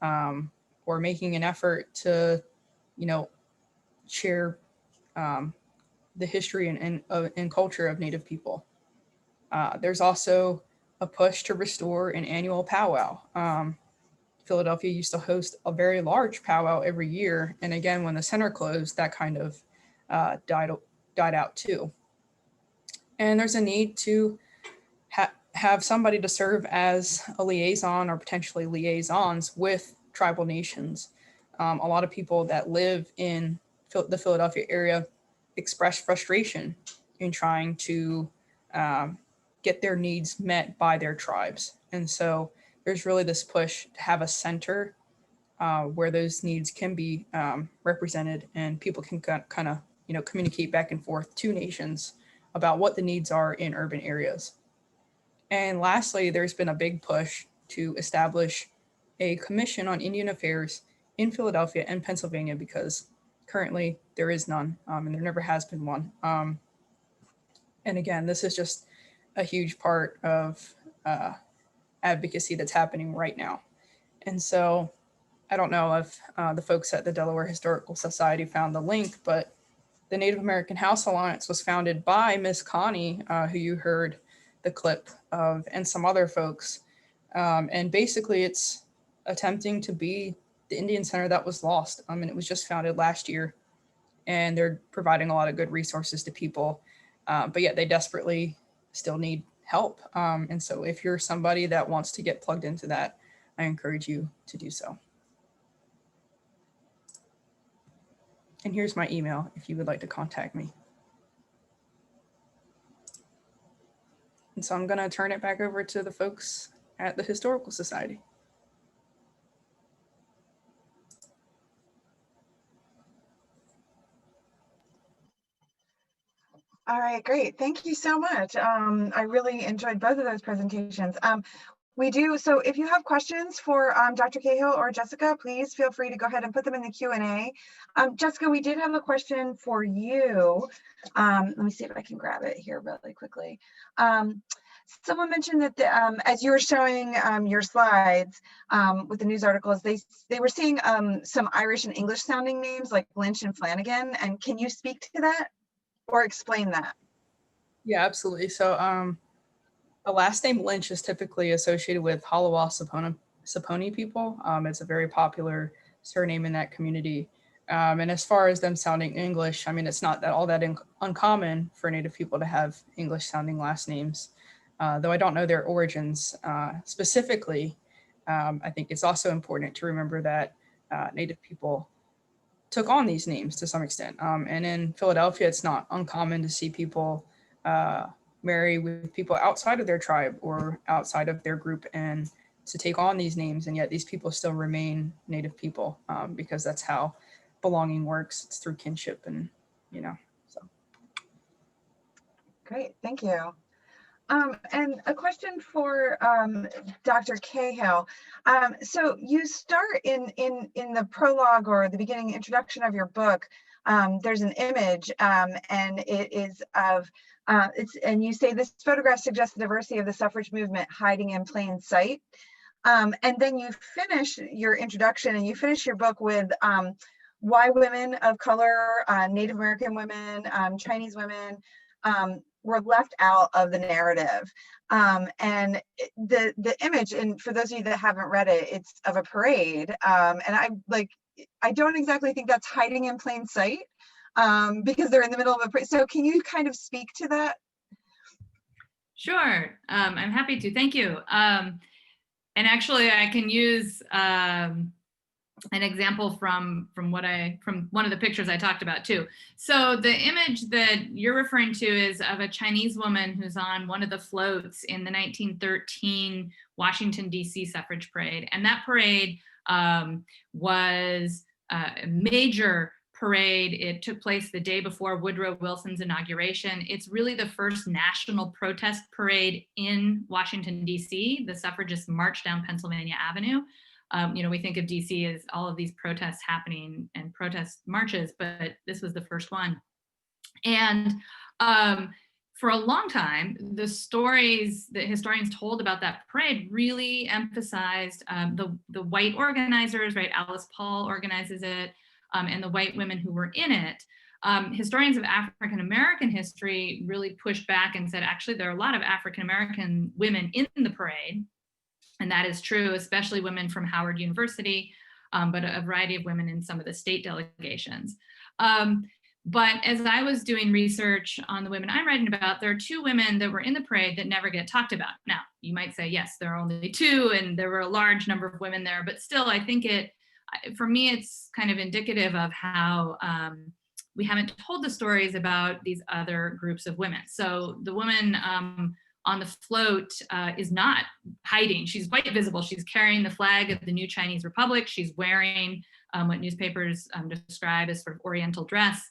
[SPEAKER 3] or making an effort to, share the history and culture of Native people. There's also a push to restore an annual powwow. Philadelphia used to host a very large powwow every year. And again, when the center closed, that kind of died out too. And there's a need to have somebody to serve as a liaison or potentially liaisons with tribal nations. A lot of people that live in the Philadelphia area express frustration in trying to get their needs met by their tribes. And so there's really this push to have a center where those needs can be represented and people can kind of, communicate back and forth to nations about what the needs are in urban areas. And lastly, there's been a big push to establish a commission on Indian affairs in Philadelphia and Pennsylvania because currently there is none and there never has been one. And again, this is just a huge part of advocacy that's happening right now. And so I don't know if the folks at the Delaware Historical Society found the link, but the Native American House Alliance was founded by Miss Connie, who you heard the clip of, and some other folks. And basically it's attempting to be the Indian Center that was lost. And it was just founded last year and they're providing a lot of good resources to people. But yet they desperately still need help. And so if you're somebody that wants to get plugged into that, I encourage you to do so. And here's my email if you would like to contact me. And so I'm going to turn it back over to the folks at the Historical Society.
[SPEAKER 1] All right, great. Thank you so much. I really enjoyed both of those presentations. So if you have questions for Dr. Cahill or Jessica, please feel free to go ahead and put them in the Q&A. Jessica, we did have a question for you. Let me see if I can grab it here really quickly. Someone mentioned that as you were showing your slides with the news articles, they were seeing some Irish and English sounding names like Lynch and Flanagan. And can you speak to that or explain that?
[SPEAKER 3] Yeah, absolutely. So the last name Lynch is typically associated with Holowassaponi people. It's a very popular surname in that community. And as far as them sounding English, I mean, it's not all that uncommon for Native people to have English sounding last names, though I don't know their origins specifically. I think it's also important to remember that Native people took on these names to some extent. And in Philadelphia, it's not uncommon to see people marry with people outside of their tribe or outside of their group and to take on these names. And yet these people still remain Native people because that's how belonging works. It's through kinship and, so.
[SPEAKER 1] Great, thank you. And a question for Dr. Cahill. So you start in the prologue or the beginning introduction of your book. There's an image, and it is of and you say this photograph suggests the diversity of the suffrage movement hiding in plain sight. And then you finish your introduction and you finish your book with why women of color, Native American women, Chinese women, were left out of the narrative. And the image, and for those of you that haven't read it, it's of a parade. And I don't exactly think that's hiding in plain sight because they're in the middle of a parade. So can you kind of speak to that?
[SPEAKER 2] Sure, I'm happy to, thank you. And actually I can use an example from one of the pictures I talked about too. So the image that you're referring to is of a Chinese woman who's on one of the floats in the 1913 Washington, D.C. suffrage parade. And that parade was a major parade. It took place the day before Woodrow Wilson's inauguration. It's really the first national protest parade in Washington, D.C. The suffragists marched down Pennsylvania Avenue. We think of DC as all of these protests happening and protest marches, but this was the first one. And for a long time, the stories that historians told about that parade really emphasized the white organizers, right? Alice Paul organizes it, and the white women who were in it. Historians of African American history really pushed back and said, actually, there are a lot of African American women in the parade. And that is true, especially women from Howard University, but a variety of women in some of the state delegations. But as I was doing research on the women I'm writing about, there are two women that were in the parade that never get talked about. Now, you might say, yes, there are only two, and there were a large number of women there, but still, I think for me, it's kind of indicative of how we haven't told the stories about these other groups of women. So the woman on the float is not hiding. She's quite visible. She's carrying the flag of the new Chinese Republic. She's wearing what newspapers describe as sort of Oriental dress.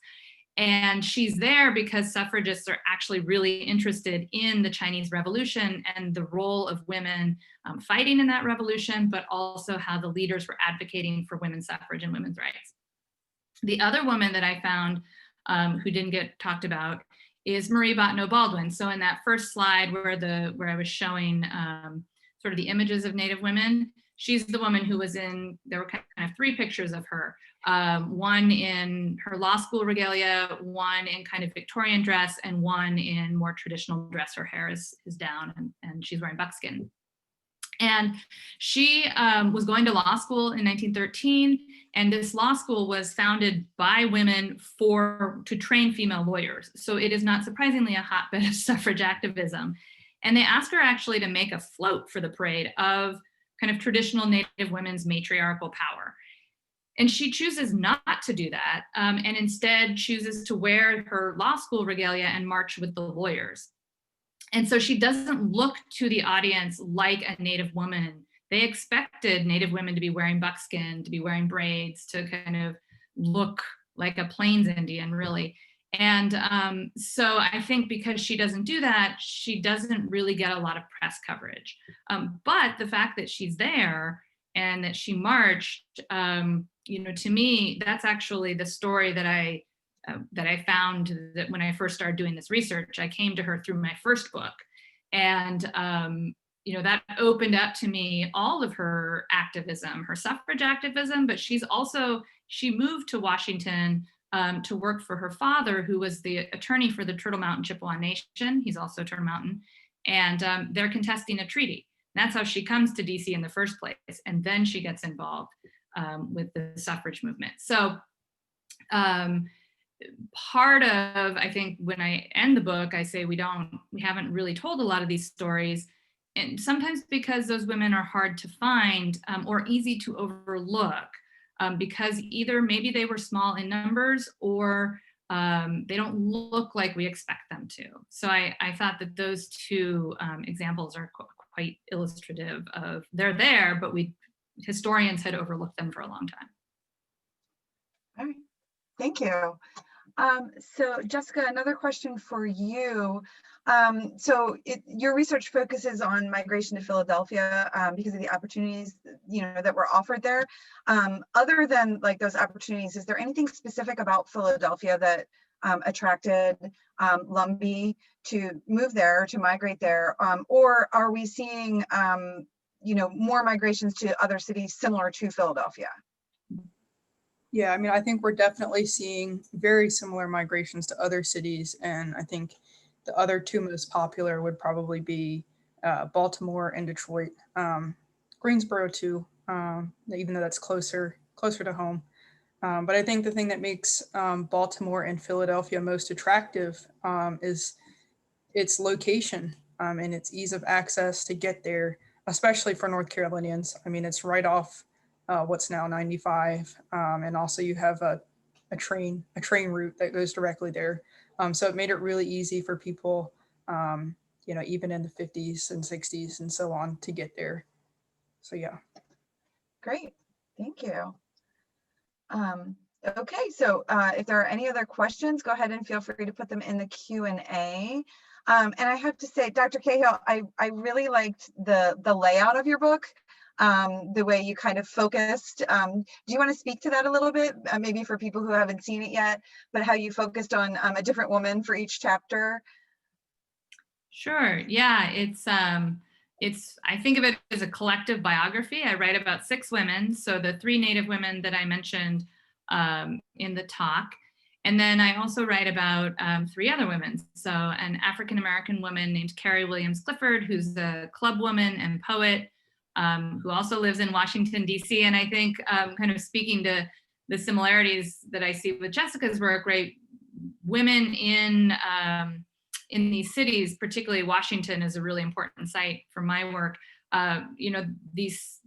[SPEAKER 2] And she's there because suffragists are actually really interested in the Chinese Revolution and the role of women fighting in that revolution, but also how the leaders were advocating for women's suffrage and women's rights. The other woman that I found who didn't get talked about is Marie Bottineau Baldwin. So in that first slide where I was showing sort of the images of Native women, she's the woman who was there were kind of three pictures of her. One in her law school regalia, one in kind of Victorian dress, and one in more traditional dress. Her hair is down and she's wearing buckskin. And she was going to law school in 1913, and this law school was founded by women to train female lawyers. So it is not surprisingly a hotbed of suffrage activism. And they asked her actually to make a float for the parade of kind of traditional Native women's matriarchal power. And she chooses not to do that, and instead chooses to wear her law school regalia and march with the lawyers. And so she doesn't look to the audience like a Native woman. They expected Native women to be wearing buckskin, to be wearing braids, to kind of look like a Plains Indian, really. And so I think because she doesn't do that, she doesn't really get a lot of press coverage. But the fact that she's there and that she marched, to me, that's actually the story that I found that when I first started doing this research. I came to her through my first book, and that opened up to me all of her activism, her suffrage activism, but she moved to Washington to work for her father, who was the attorney for the Turtle Mountain Chippewa Nation. He's also Turtle Mountain, and they're contesting a treaty. And that's how she comes to DC in the first place, and then she gets involved with the suffrage movement. So part of, I think when I end the book, I say we haven't really told a lot of these stories, and sometimes because those women are hard to find or easy to overlook, because either maybe they were small in numbers or they don't look like we expect them to. So I thought that those two examples are quite illustrative of they're there, but historians had overlooked them for a long time.
[SPEAKER 1] All right, thank you. So Jessica, another question for you. Your research focuses on migration to Philadelphia because of the opportunities, that were offered there. Other than like those opportunities, is there anything specific about Philadelphia that attracted Lumbee to move there, to migrate there, or are we seeing, more migrations to other cities similar to Philadelphia?
[SPEAKER 3] Yeah, I mean, I think we're definitely seeing very similar migrations to other cities. And I think the other two most popular would probably be Baltimore and Detroit. Greensboro too, even though that's closer to home. But I think the thing that makes Baltimore and Philadelphia most attractive is its location and its ease of access to get there, especially for North Carolinians. I mean, it's right off what's now 95, and also you have a train route that goes directly there. So it made it really easy for people, even in the 50s and 60s and so on, to get there. So yeah.
[SPEAKER 1] Great, thank you. Okay, so if there are any other questions, go ahead and feel free to put them in the Q&A. And I have to say, Dr. Cahill, I really liked the layout of your book. The way you kind of focused. Do you want to speak to that a little bit, maybe for people who haven't seen it yet, but how you focused on a different woman for each chapter?
[SPEAKER 2] Sure. Yeah, it's I think of it as a collective biography. I write about 6 women, so the 3 Native women that I mentioned in the talk, and then I also write about 3 other women. So an African-American woman named Carrie Williams Clifford, who's a club woman and poet, who also lives in Washington, D.C. And I think kind of speaking to the similarities that I see with Jessica's work, right? Women in these cities, particularly Washington is a really important site for my work.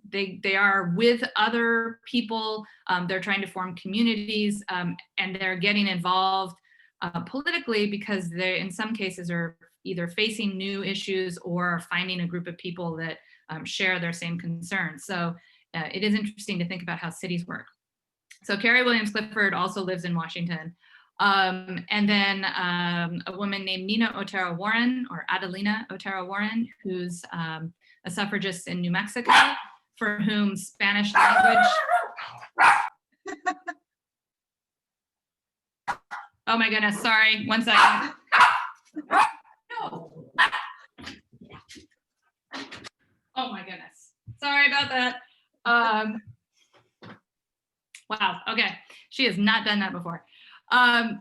[SPEAKER 2] They are with other people, they're trying to form communities, and they're getting involved politically because they, in some cases, are either facing new issues or finding a group of people that share their same concerns. So it is interesting to think about how cities work. So Carrie Williams Clifford also lives in Washington. And then a woman named Nina Otero Warren, or Adelina Otero Warren, who's a suffragist in New Mexico, for whom Spanish language. Oh my goodness, sorry, 1 second. No. Oh my goodness. Sorry about that. Wow, okay. She has not done that before.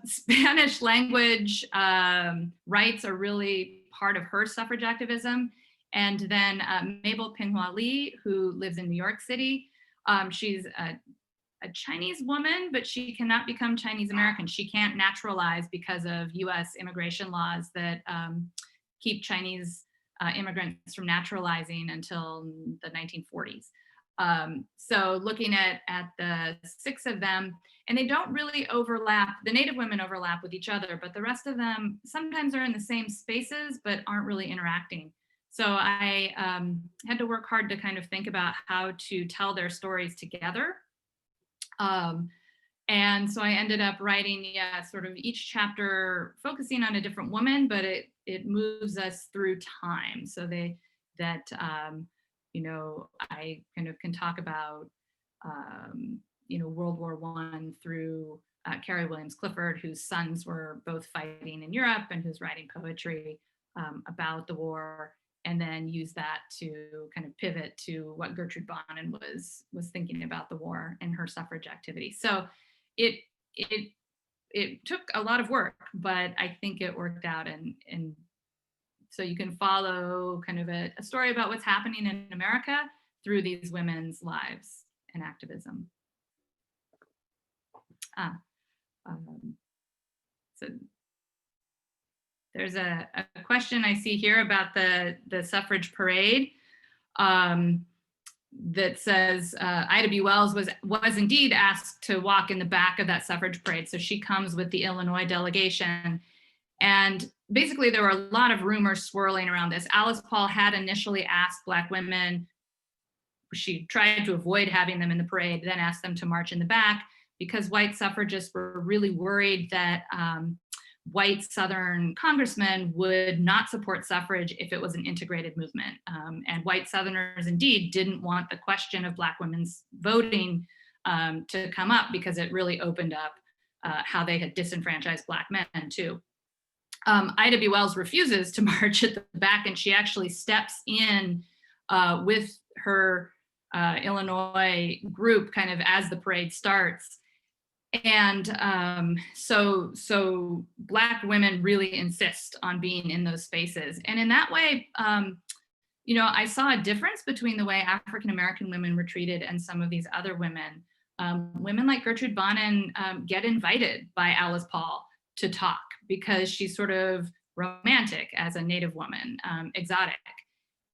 [SPEAKER 2] Spanish language rights are really part of her suffrage activism. And then Mabel Pinghua Lee, who lives in New York City. She's a Chinese woman, but she cannot become Chinese American. She can't naturalize because of US immigration laws that keep Chinese immigrants from naturalizing until the 1940s. So looking at the 6 of them, and they don't really overlap. The Native women overlap with each other, but the rest of them sometimes are in the same spaces, but aren't really interacting. So I had to work hard to kind of think about how to tell their stories together. And so I ended up writing, sort of each chapter focusing on a different woman, but it moves us through time. So I kind of can talk about, World War I through Carrie Williams Clifford, whose sons were both fighting in Europe and who's writing poetry about the war, and then use that to kind of pivot to what Gertrude Bonin was thinking about the war and her suffrage activity. So it took a lot of work, but I think it worked out, and so you can follow kind of a story about what's happening in America through these women's lives and activism. So there's a question I see here about the suffrage parade that says Ida B. Wells was indeed asked to walk in the back of that suffrage parade. So she comes with the Illinois delegation. And basically there were a lot of rumors swirling around this. Alice Paul had initially asked Black women, she tried to avoid having them in the parade, then asked them to march in the back because white suffragists were really worried that white Southern congressmen would not support suffrage if it was an integrated movement. And white Southerners indeed didn't want the question of Black women's voting to come up because it really opened up how they had disenfranchised Black men too. Ida B. Wells refuses to march at the back, and she actually steps in with her Illinois group kind of as the parade starts. And so Black women really insist on being in those spaces. And in that way, I saw a difference between the way African-American women were treated and some of these other women. Women like Gertrude Bonin get invited by Alice Paul to talk because she's sort of romantic as a Native woman, exotic.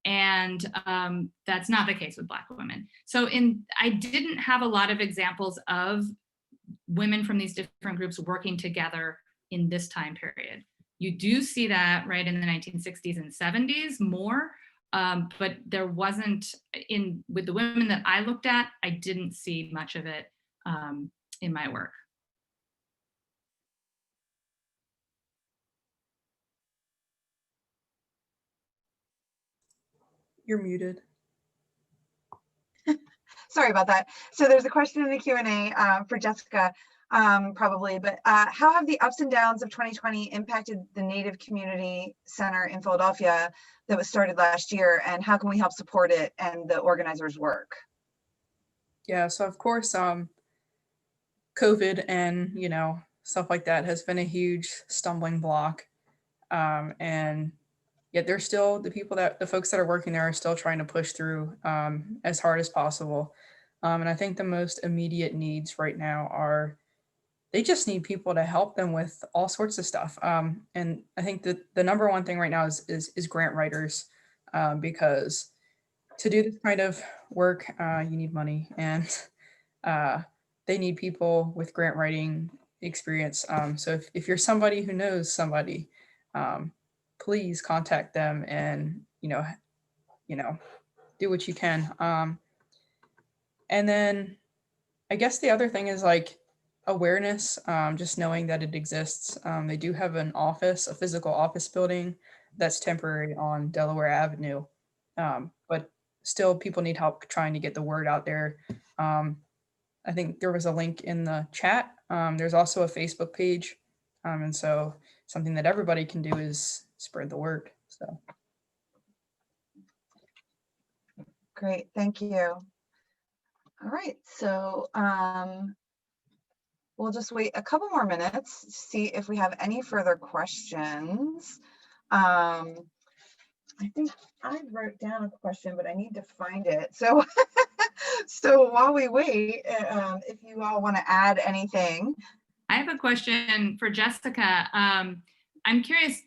[SPEAKER 2] And that's not the case with Black women. So I didn't have a lot of examples of women from these different groups working together in this time period. You do see that right in the 1960s and 70s more, but there wasn't with the women that I looked at, I didn't see much of it in my work.
[SPEAKER 3] You're muted.
[SPEAKER 1] Sorry about that. So there's a question in the Q&A for Jessica, probably, but how have the ups and downs of 2020 impacted the Native Community Center in Philadelphia that was started last year, and how can we help support it and the organizers' work?
[SPEAKER 3] Yeah, so of course, COVID and, stuff like that has been a huge stumbling block. And yet there's still the folks that are working there are still trying to push through as hard as possible. And I think the most immediate needs right now are, they just need people to help them with all sorts of stuff. And I think that the number one thing right now is grant writers, because to do this kind of work, you need money, and they need people with grant writing experience. So if you're somebody who knows somebody, please contact them and, do what you can. And then I guess the other thing is like awareness, just knowing that it exists. They do have a physical office building that's temporary on Delaware Avenue. But still people need help trying to get the word out there. I think there was a link in the chat. There's also a Facebook page. And so something that everybody can do is spread the word. So.
[SPEAKER 1] Great, thank you. All right, so we'll just wait a couple more minutes to see if we have any further questions. I think I wrote down a question, but I need to find it. So, so while we wait, if you all want to add anything.
[SPEAKER 2] I have a question for Jessica. I'm curious,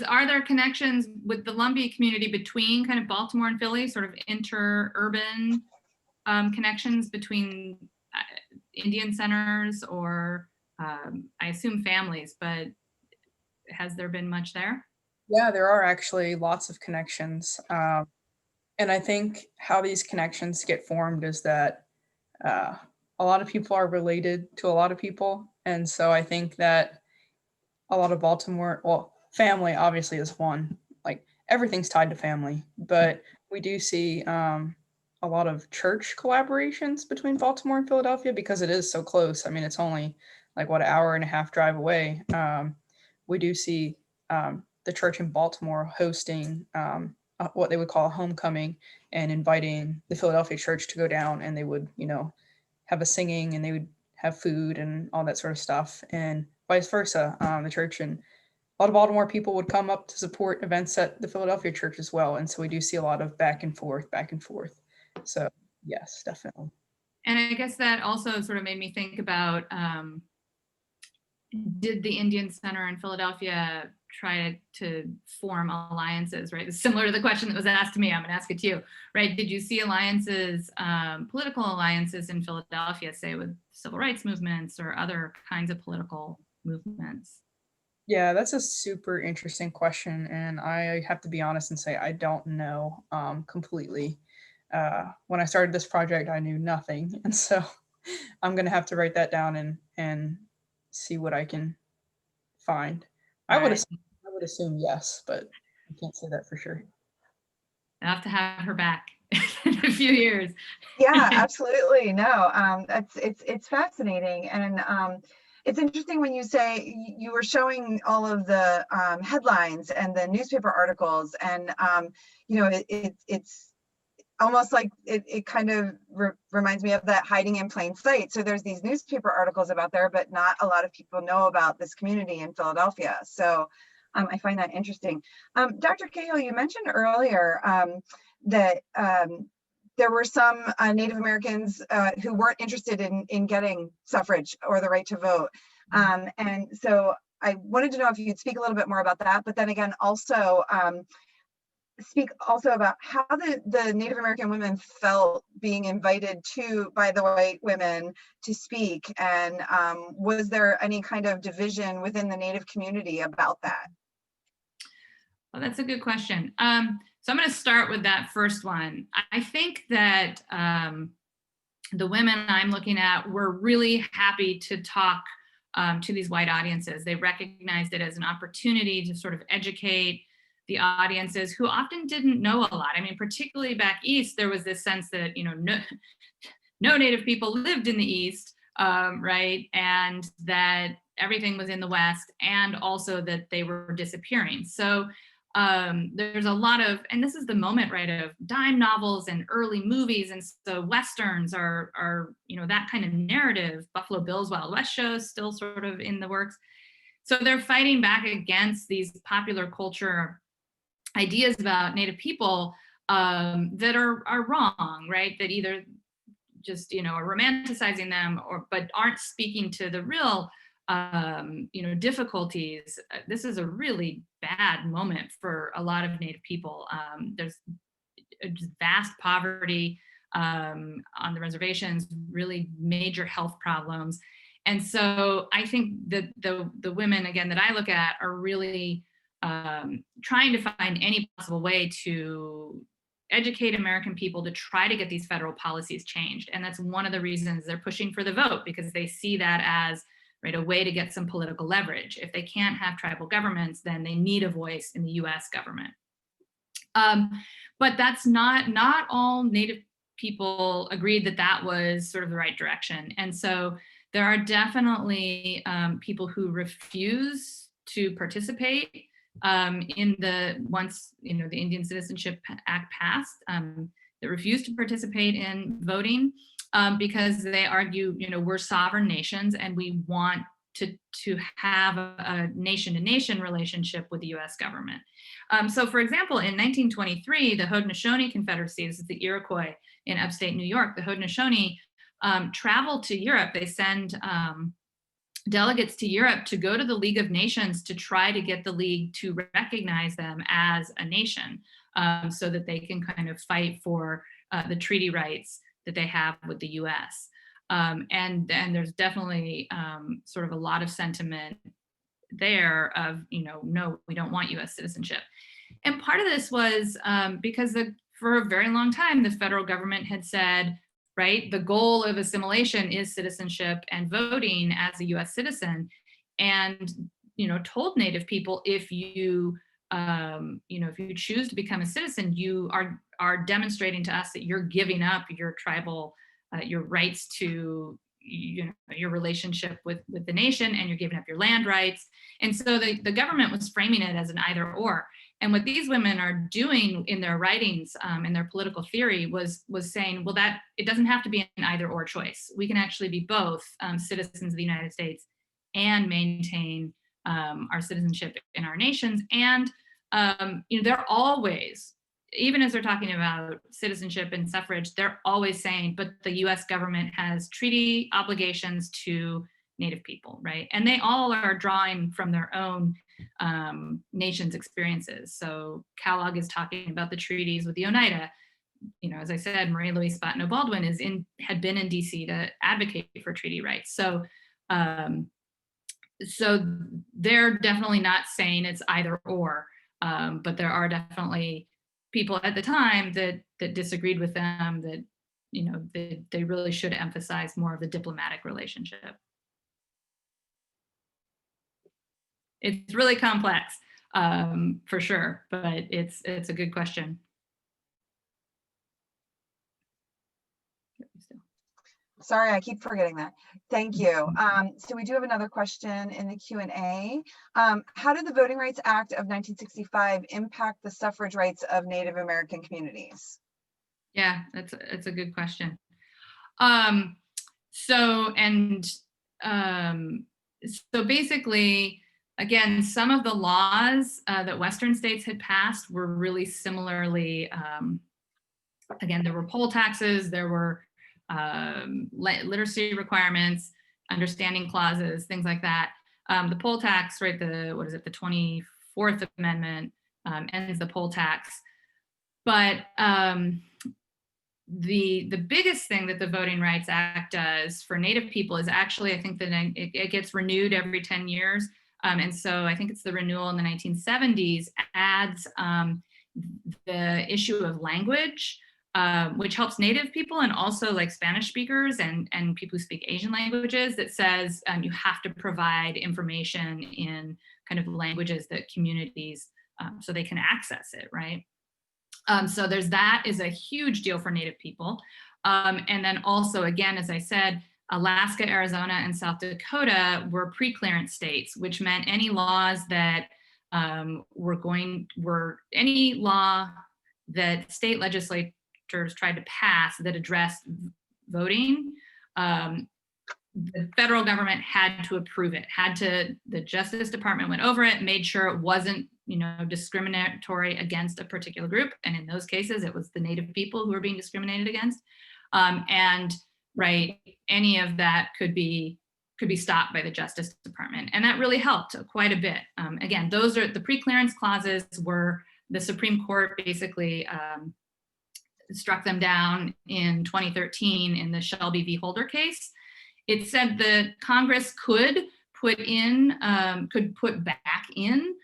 [SPEAKER 2] are there connections with the Lumbee community between kind of Baltimore and Philly, sort of inter-urban connections between Indian centers or I assume families, but has there been much there?
[SPEAKER 3] Yeah, there are actually lots of connections. And I think how these connections get formed is that a lot of people are related to a lot of people. And so I think that a lot of Baltimore, well, family obviously is one, like everything's tied to family, but we do see a lot of church collaborations between Baltimore and Philadelphia because it is so close. I mean, it's only like what, an hour and a half drive away. We do see the church in Baltimore hosting what they would call a homecoming and inviting the Philadelphia church to go down, and they would, have a singing and they would have food and all that sort of stuff, and vice versa. The church and a lot of Baltimore people would come up to support events at the Philadelphia church as well. And so we do see a lot of back and forth. So yes, definitely.
[SPEAKER 2] And I guess that also sort of made me think about did the Indian Center in Philadelphia try to form alliances, right? It's similar to the question that was asked to me. I'm going to ask it to you, right? Did you see alliances, political alliances in Philadelphia, say with civil rights movements or other kinds of political movements?
[SPEAKER 3] Yeah, that's a super interesting question, and I have to be honest and say I don't know completely. When I started this project, I knew nothing, and so I'm gonna have to write that down and see what I can find. I would
[SPEAKER 2] Right.
[SPEAKER 3] assume, I would assume yes, but I can't say that for sure.
[SPEAKER 2] I'll have to have her back in a few years.
[SPEAKER 1] Yeah, absolutely. No, it's fascinating, and it's interesting when you say you were showing all of the headlines and the newspaper articles, and it's almost like it kind of reminds me of that hiding in plain sight. So there's these newspaper articles about there, but not a lot of people know about this community in Philadelphia. So I find that interesting. Dr. Cahill, you mentioned earlier that there were some Native Americans who weren't interested in getting suffrage or the right to vote. And so I wanted to know if you'd speak a little bit more about that, but then again, also speak also about how the Native American women felt being invited by the white women to speak, and was there any kind of division within the Native community about that?
[SPEAKER 2] Well, that's a good question. So I'm going to start with that first one. I think that the women I'm looking at were really happy to talk to these white audiences. They recognized it as an opportunity to sort of educate the audiences who often didn't know a lot. I mean, particularly back east, there was this sense that, no Native people lived in the East, right? And that everything was in the West, and also that they were disappearing. So there's a lot of, and this is the moment, right, of dime novels and early movies, and so Westerns are that kind of narrative. Buffalo Bill's Wild West shows still sort of in the works. So they're fighting back against these popular culture ideas about Native people that are wrong, right? That either just are romanticizing them, but aren't speaking to the real difficulties. This is a really bad moment for a lot of Native people. There's just vast poverty on the reservations, really major health problems. And so I think that the women, again, that I look at are really trying to find any possible way to educate American people to try to get these federal policies changed. And that's one of the reasons they're pushing for the vote, because they see that as a way to get some political leverage. If they can't have tribal governments, then they need a voice in the US government. But that's not all Native people agreed that was sort of the right direction. And so there are definitely people who refuse to participate in once the Indian Citizenship Act passed, that refused to participate in voting because they argue, we're sovereign nations and we want to have a nation-to-nation relationship with the US government. So for example, in 1923, the Haudenosaunee Confederacy, this is the Iroquois in upstate New York, the Haudenosaunee traveled to Europe. They send delegates to Europe to go to the League of Nations to try to get the League to recognize them as a nation, so that they can kind of fight for the treaty rights that they have with the US. And there's definitely sort of a lot of sentiment there of, no, we don't want US citizenship. And part of this was because for a very long time, the federal government had said, right, the goal of assimilation is citizenship and voting as a US citizen, and, told Native people, if you choose to become a citizen, you are demonstrating to us that you're giving up your tribal, your rights to, your relationship with the nation, and you're giving up your land rights. And so the government was framing it as an either or. And what these women are doing in their writings, in their political theory, was saying, well, that it doesn't have to be an either or choice. We can actually be both citizens of the United States and maintain our citizenship in our nations. And they're always, even as they're talking about citizenship and suffrage, they're always saying, but the US government has treaty obligations to Native people, right? And they all are drawing from their own nation's experiences. So Kellogg is talking about the treaties with the Oneida. You know, as I said, Marie Louise Spotno Baldwin had been in DC to advocate for treaty rights. So so they're definitely not saying it's either or, but there are definitely people at the time that disagreed with them, that, you know, they really should emphasize more of the diplomatic relationship. It's really complex, for sure, but it's a good question.
[SPEAKER 1] Sorry, I keep forgetting that. Thank you. So we do have another question in the Q&A. How did the Voting Rights Act of 1965 impact the suffrage rights of Native American communities?
[SPEAKER 2] Yeah, that's a good question. So basically, again, some of the laws that Western states had passed were really similarly, again, there were poll taxes, there were literacy requirements, understanding clauses, things like that. The poll tax, right, the 24th Amendment ends the poll tax. But the biggest thing that the Voting Rights Act does for Native people is actually, I think that it gets renewed every 10 years. And so I think it's the renewal in the 1970s adds the issue of language, which helps Native people and also like Spanish speakers and people who speak Asian languages, that says you have to provide information in kind of languages that communities, so they can access it, right? So that is a huge deal for Native people. And then also, again, as I said, Alaska, Arizona, and South Dakota were pre-clearance states, which meant any laws that any law that state legislatures tried to pass that addressed voting, the federal government had to approve it, the Justice Department went over it, made sure it wasn't, you know, discriminatory against a particular group. And in those cases, it was the Native people who were being discriminated against. And right, any of that could be stopped by the Justice Department. And that really helped quite a bit. Again, those are the pre-clearance clauses, were the Supreme Court basically struck them down in 2013 in the Shelby v. Holder case. It said that Congress could put back in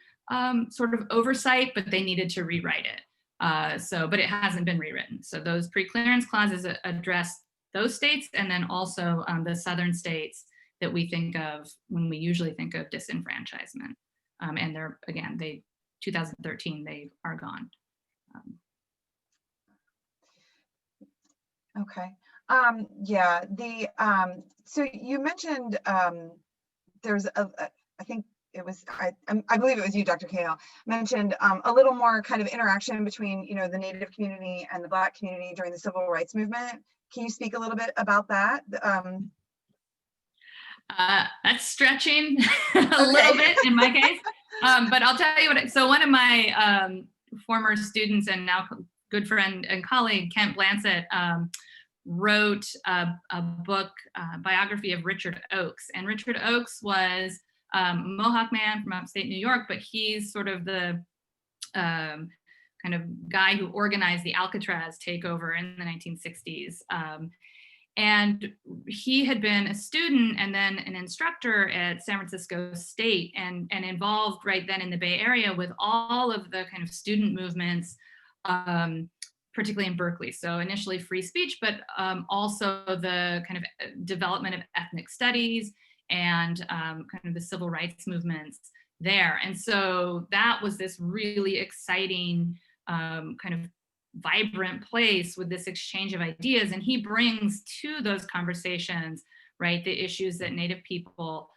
[SPEAKER 2] sort of oversight, but they needed to rewrite it. But it hasn't been rewritten. So those pre-clearance clauses address those states, and then also the southern states that we think of when we usually think of disenfranchisement. And they're, again, 2013, they are gone.
[SPEAKER 1] Okay. Yeah, so you mentioned there's I think it was, I believe it was you, Dr. Cahill, mentioned a little more kind of interaction between, you know, the Native community and the Black community during the Civil Rights Movement. Can you speak a little bit about that?
[SPEAKER 2] That's stretching a little bit in my case, but I'll tell you what. So one of my former students and now good friend and colleague, Kent Blansett, wrote a book, biography of Richard Oakes. And Richard Oakes was a Mohawk man from upstate New York, but he's sort of the kind of guy who organized the Alcatraz takeover in the 1960s. And he had been a student and then an instructor at San Francisco State, and involved right then in the Bay Area with all of the kind of student movements, particularly in Berkeley. So initially free speech, but also the kind of development of ethnic studies and kind of the civil rights movements there. And so that was this really exciting kind of vibrant place with this exchange of ideas. And he brings to those conversations, right, the issues that Native people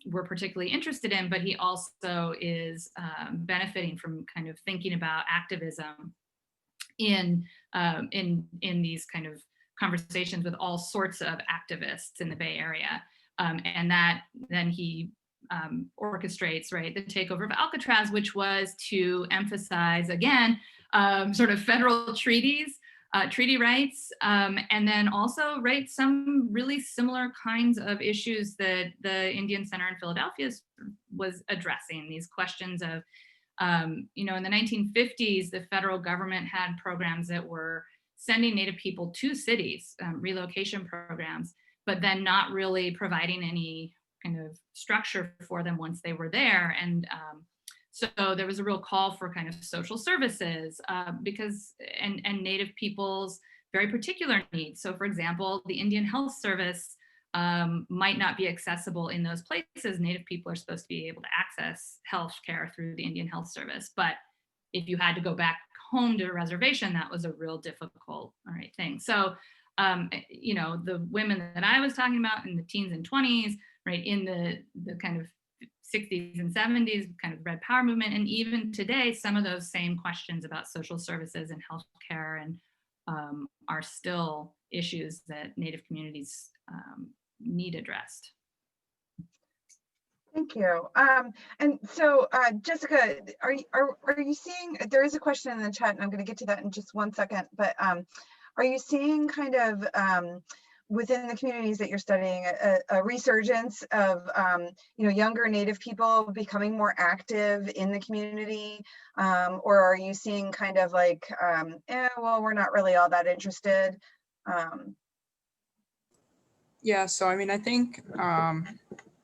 [SPEAKER 2] were particularly interested in, but he also is benefiting from kind of thinking about activism in these kind of conversations with all sorts of activists in the Bay Area. And that then he orchestrates, right, the takeover of Alcatraz, which was to emphasize, again, sort of federal treaties treaty rights, and then also, right, some really similar kinds of issues that the Indian Center in Philadelphia was addressing, these questions of, you know, in the 1950s, the federal government had programs that were sending Native people to cities, relocation programs, but then not really providing any kind of structure for them once they were there. And so there was a real call for kind of social services because, and Native people's very particular needs. So for example, the Indian Health Service might not be accessible in those places. Native people are supposed to be able to access health care through the Indian Health Service. But if you had to go back home to a reservation, that was a real difficult, thing. So, you know, the women that I was talking about in the teens and 20s, right, in the kind of 60s and 70s kind of Red Power movement, and even today, some of those same questions about social services and healthcare and are still issues that Native communities need addressed.
[SPEAKER 1] Thank you. And so, Jessica, are you seeing? There is a question in the chat, and I'm going to get to that in just one second. But are you seeing kind of within the communities that you're studying a resurgence of you know, younger Native people becoming more active in the community, or are you seeing kind of like, well, we're not really all that interested?
[SPEAKER 3] Yeah, so I mean, I think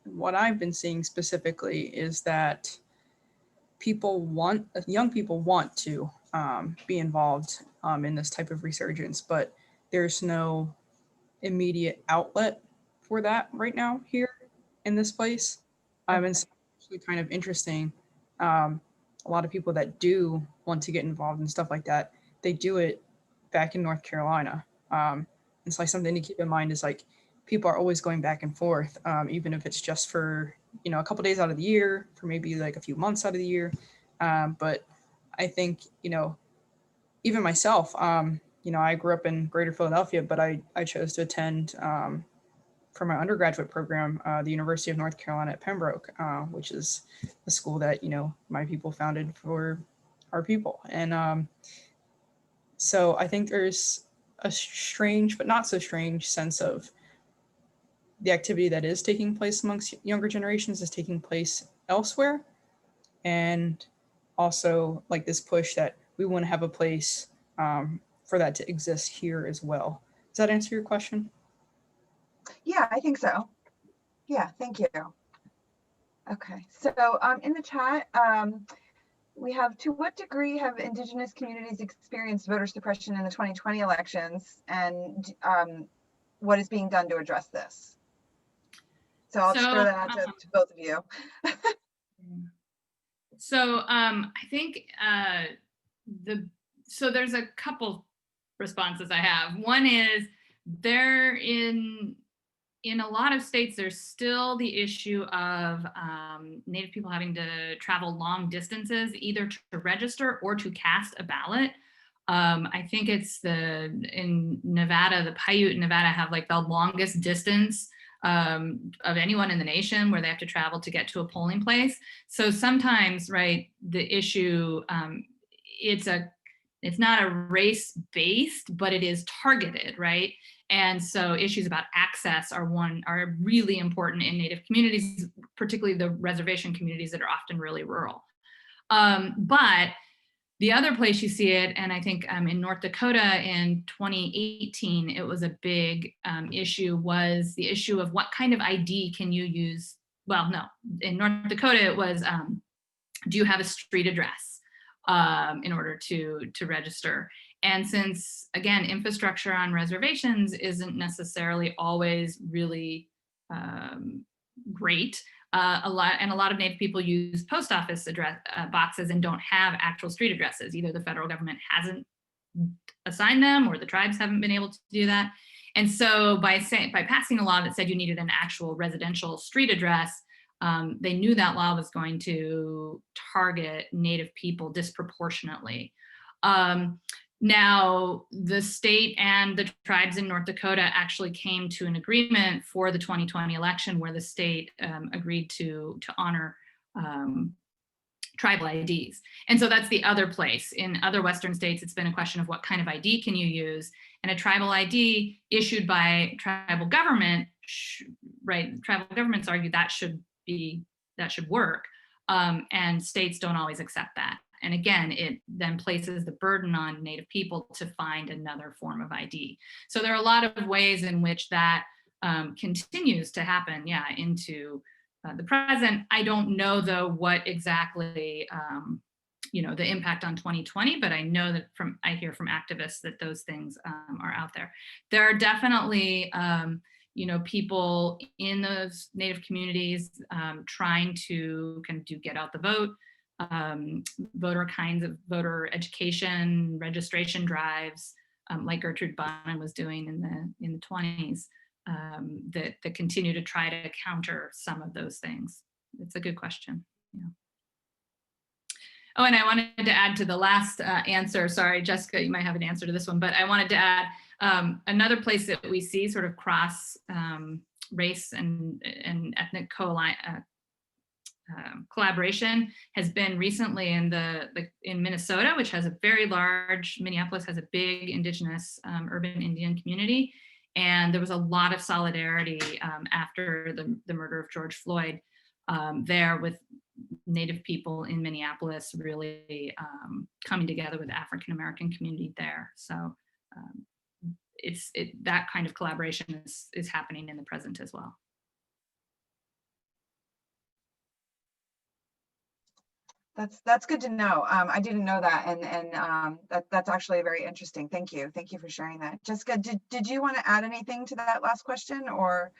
[SPEAKER 3] what I've been seeing specifically is that young people want to be involved in this type of resurgence, but there's no immediate outlet for that right now here in this place. And so it's actually kind of interesting. A lot of people that do want to get involved in stuff like that, they do it back in North Carolina. It's like something to keep in mind is like, people are always going back and forth, even if it's just for, you know, a couple days out of the year, for maybe like a few months out of the year. But I think, you know, even myself, you know, I grew up in Greater Philadelphia, but I chose to attend for my undergraduate program, the University of North Carolina at Pembroke, which is the school that, you know, my people founded for our people. And so I think there's a strange, but not so strange sense of the activity that is taking place amongst younger generations is taking place elsewhere. And also like this push that we want to have a place for that to exist here as well. Does that answer your question?
[SPEAKER 1] Yeah, I think so. Yeah, thank you. Okay, so in the chat, we have, to what degree have Indigenous communities experienced voter suppression in the 2020 elections, and what is being done to address this? So I'll just throw that out to both of you.
[SPEAKER 2] So I think so there's a couple responses I have. One is there in a lot of states, there's still the issue of Native people having to travel long distances, either to register or to cast a ballot. I think it's in Nevada, the Paiute in Nevada have like the longest distance of anyone in the nation where they have to travel to get to a polling place. So sometimes, right, the issue, it's not a race-based, but it is targeted, right? And so issues about access are really important in Native communities, particularly the reservation communities that are often really rural. But the other place you see it, and I think in North Dakota in 2018, it was a big issue, was the issue of what kind of ID can you use? Well, no, in North Dakota, it was, do you have a street address in order to register? And since, again, infrastructure on reservations isn't necessarily always really great, a lot of Native people use post office address boxes and don't have actual street addresses. Either the federal government hasn't assigned them or the tribes haven't been able to do that. And so by passing a law that said you needed an actual residential street address, they knew that law was going to target Native people disproportionately. Now, the state and the tribes in North Dakota actually came to an agreement for the 2020 election where the state agreed to honor tribal IDs. And so that's the other place. In other Western states, it's been a question of what kind of ID can you use, and a tribal ID issued by tribal government, right? Tribal governments argue that should work, and states don't always accept that. And again, it then places the burden on Native people to find another form of ID. So there are a lot of ways in which that continues to happen, yeah, into the present. I don't know though what exactly, the impact on 2020, but I know that I hear from activists that those things are out there. There are definitely, people in those Native communities trying to kind of do get out the vote, voter education, registration drives, like Gertrude Bonin was doing in the 20s, that continue to try to counter some of those things. It's a good question. Yeah. Oh, and I wanted to add to the last answer. Sorry, Jessica, you might have an answer to this one, but I wanted to add another place that we see sort of cross race and ethnic collaboration has been recently in Minnesota, which has a very large, Minneapolis has a big indigenous urban Indian community. And there was a lot of solidarity after the murder of George Floyd there, with Native people in Minneapolis really coming together with the African-American community there. So that kind of collaboration is happening in the present as well.
[SPEAKER 1] That's good to know. I didn't know that, and that's actually very interesting. Thank you for sharing that. Jessica, did you want to add anything to that last question, or?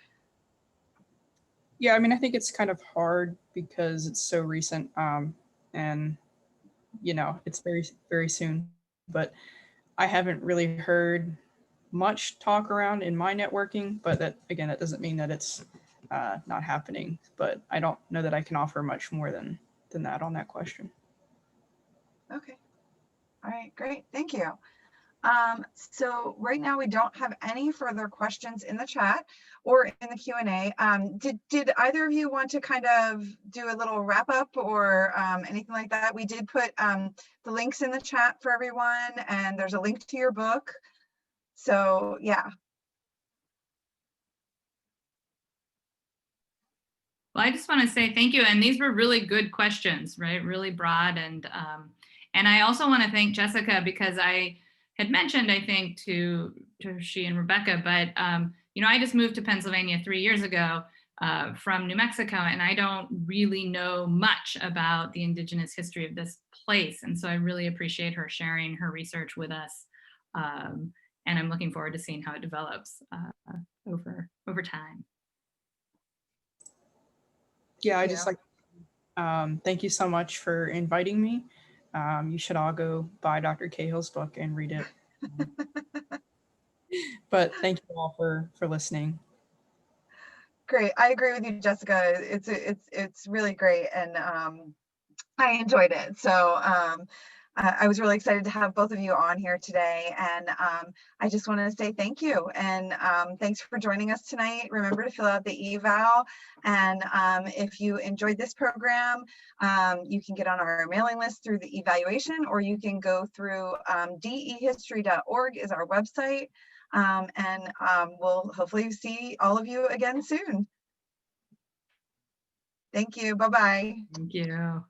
[SPEAKER 3] Yeah, I mean, I think it's kind of hard because it's so recent, and it's very, very soon. But I haven't really heard much talk around in my networking. But that doesn't mean that it's not happening. But I don't know that I can offer much more than that on that question.
[SPEAKER 1] Okay. All right, great. Thank you. So right now we don't have any further questions in the chat or in the Q&A. Did either of you want to kind of do a little wrap up or anything like that? We did put the links in the chat for everyone, and there's a link to your book. So yeah.
[SPEAKER 2] Well, I just want to say thank you. And these were really good questions, right? Really broad. And I also want to thank Jessica, because I had mentioned, I think, to she and Rebecca, but I just moved to Pennsylvania 3 years ago from New Mexico, and I don't really know much about the Indigenous history of this place. And so I really appreciate her sharing her research with us. And I'm looking forward to seeing how it develops over time.
[SPEAKER 3] Yeah, I just thank you so much for inviting me. You should all go buy Dr. Cahill's book and read it. But thank you all for listening.
[SPEAKER 1] Great. I agree with you, Jessica. It's really great, and I enjoyed it. So I was really excited to have both of you on here today, and I just wanted to say thank you, and thanks for joining us tonight. Remember to fill out the eval, and if you enjoyed this program, you can get on our mailing list through the evaluation, or you can go through dehistory.org is our website, and we'll hopefully see all of you again soon. Thank you. Bye-bye.
[SPEAKER 2] Thank you.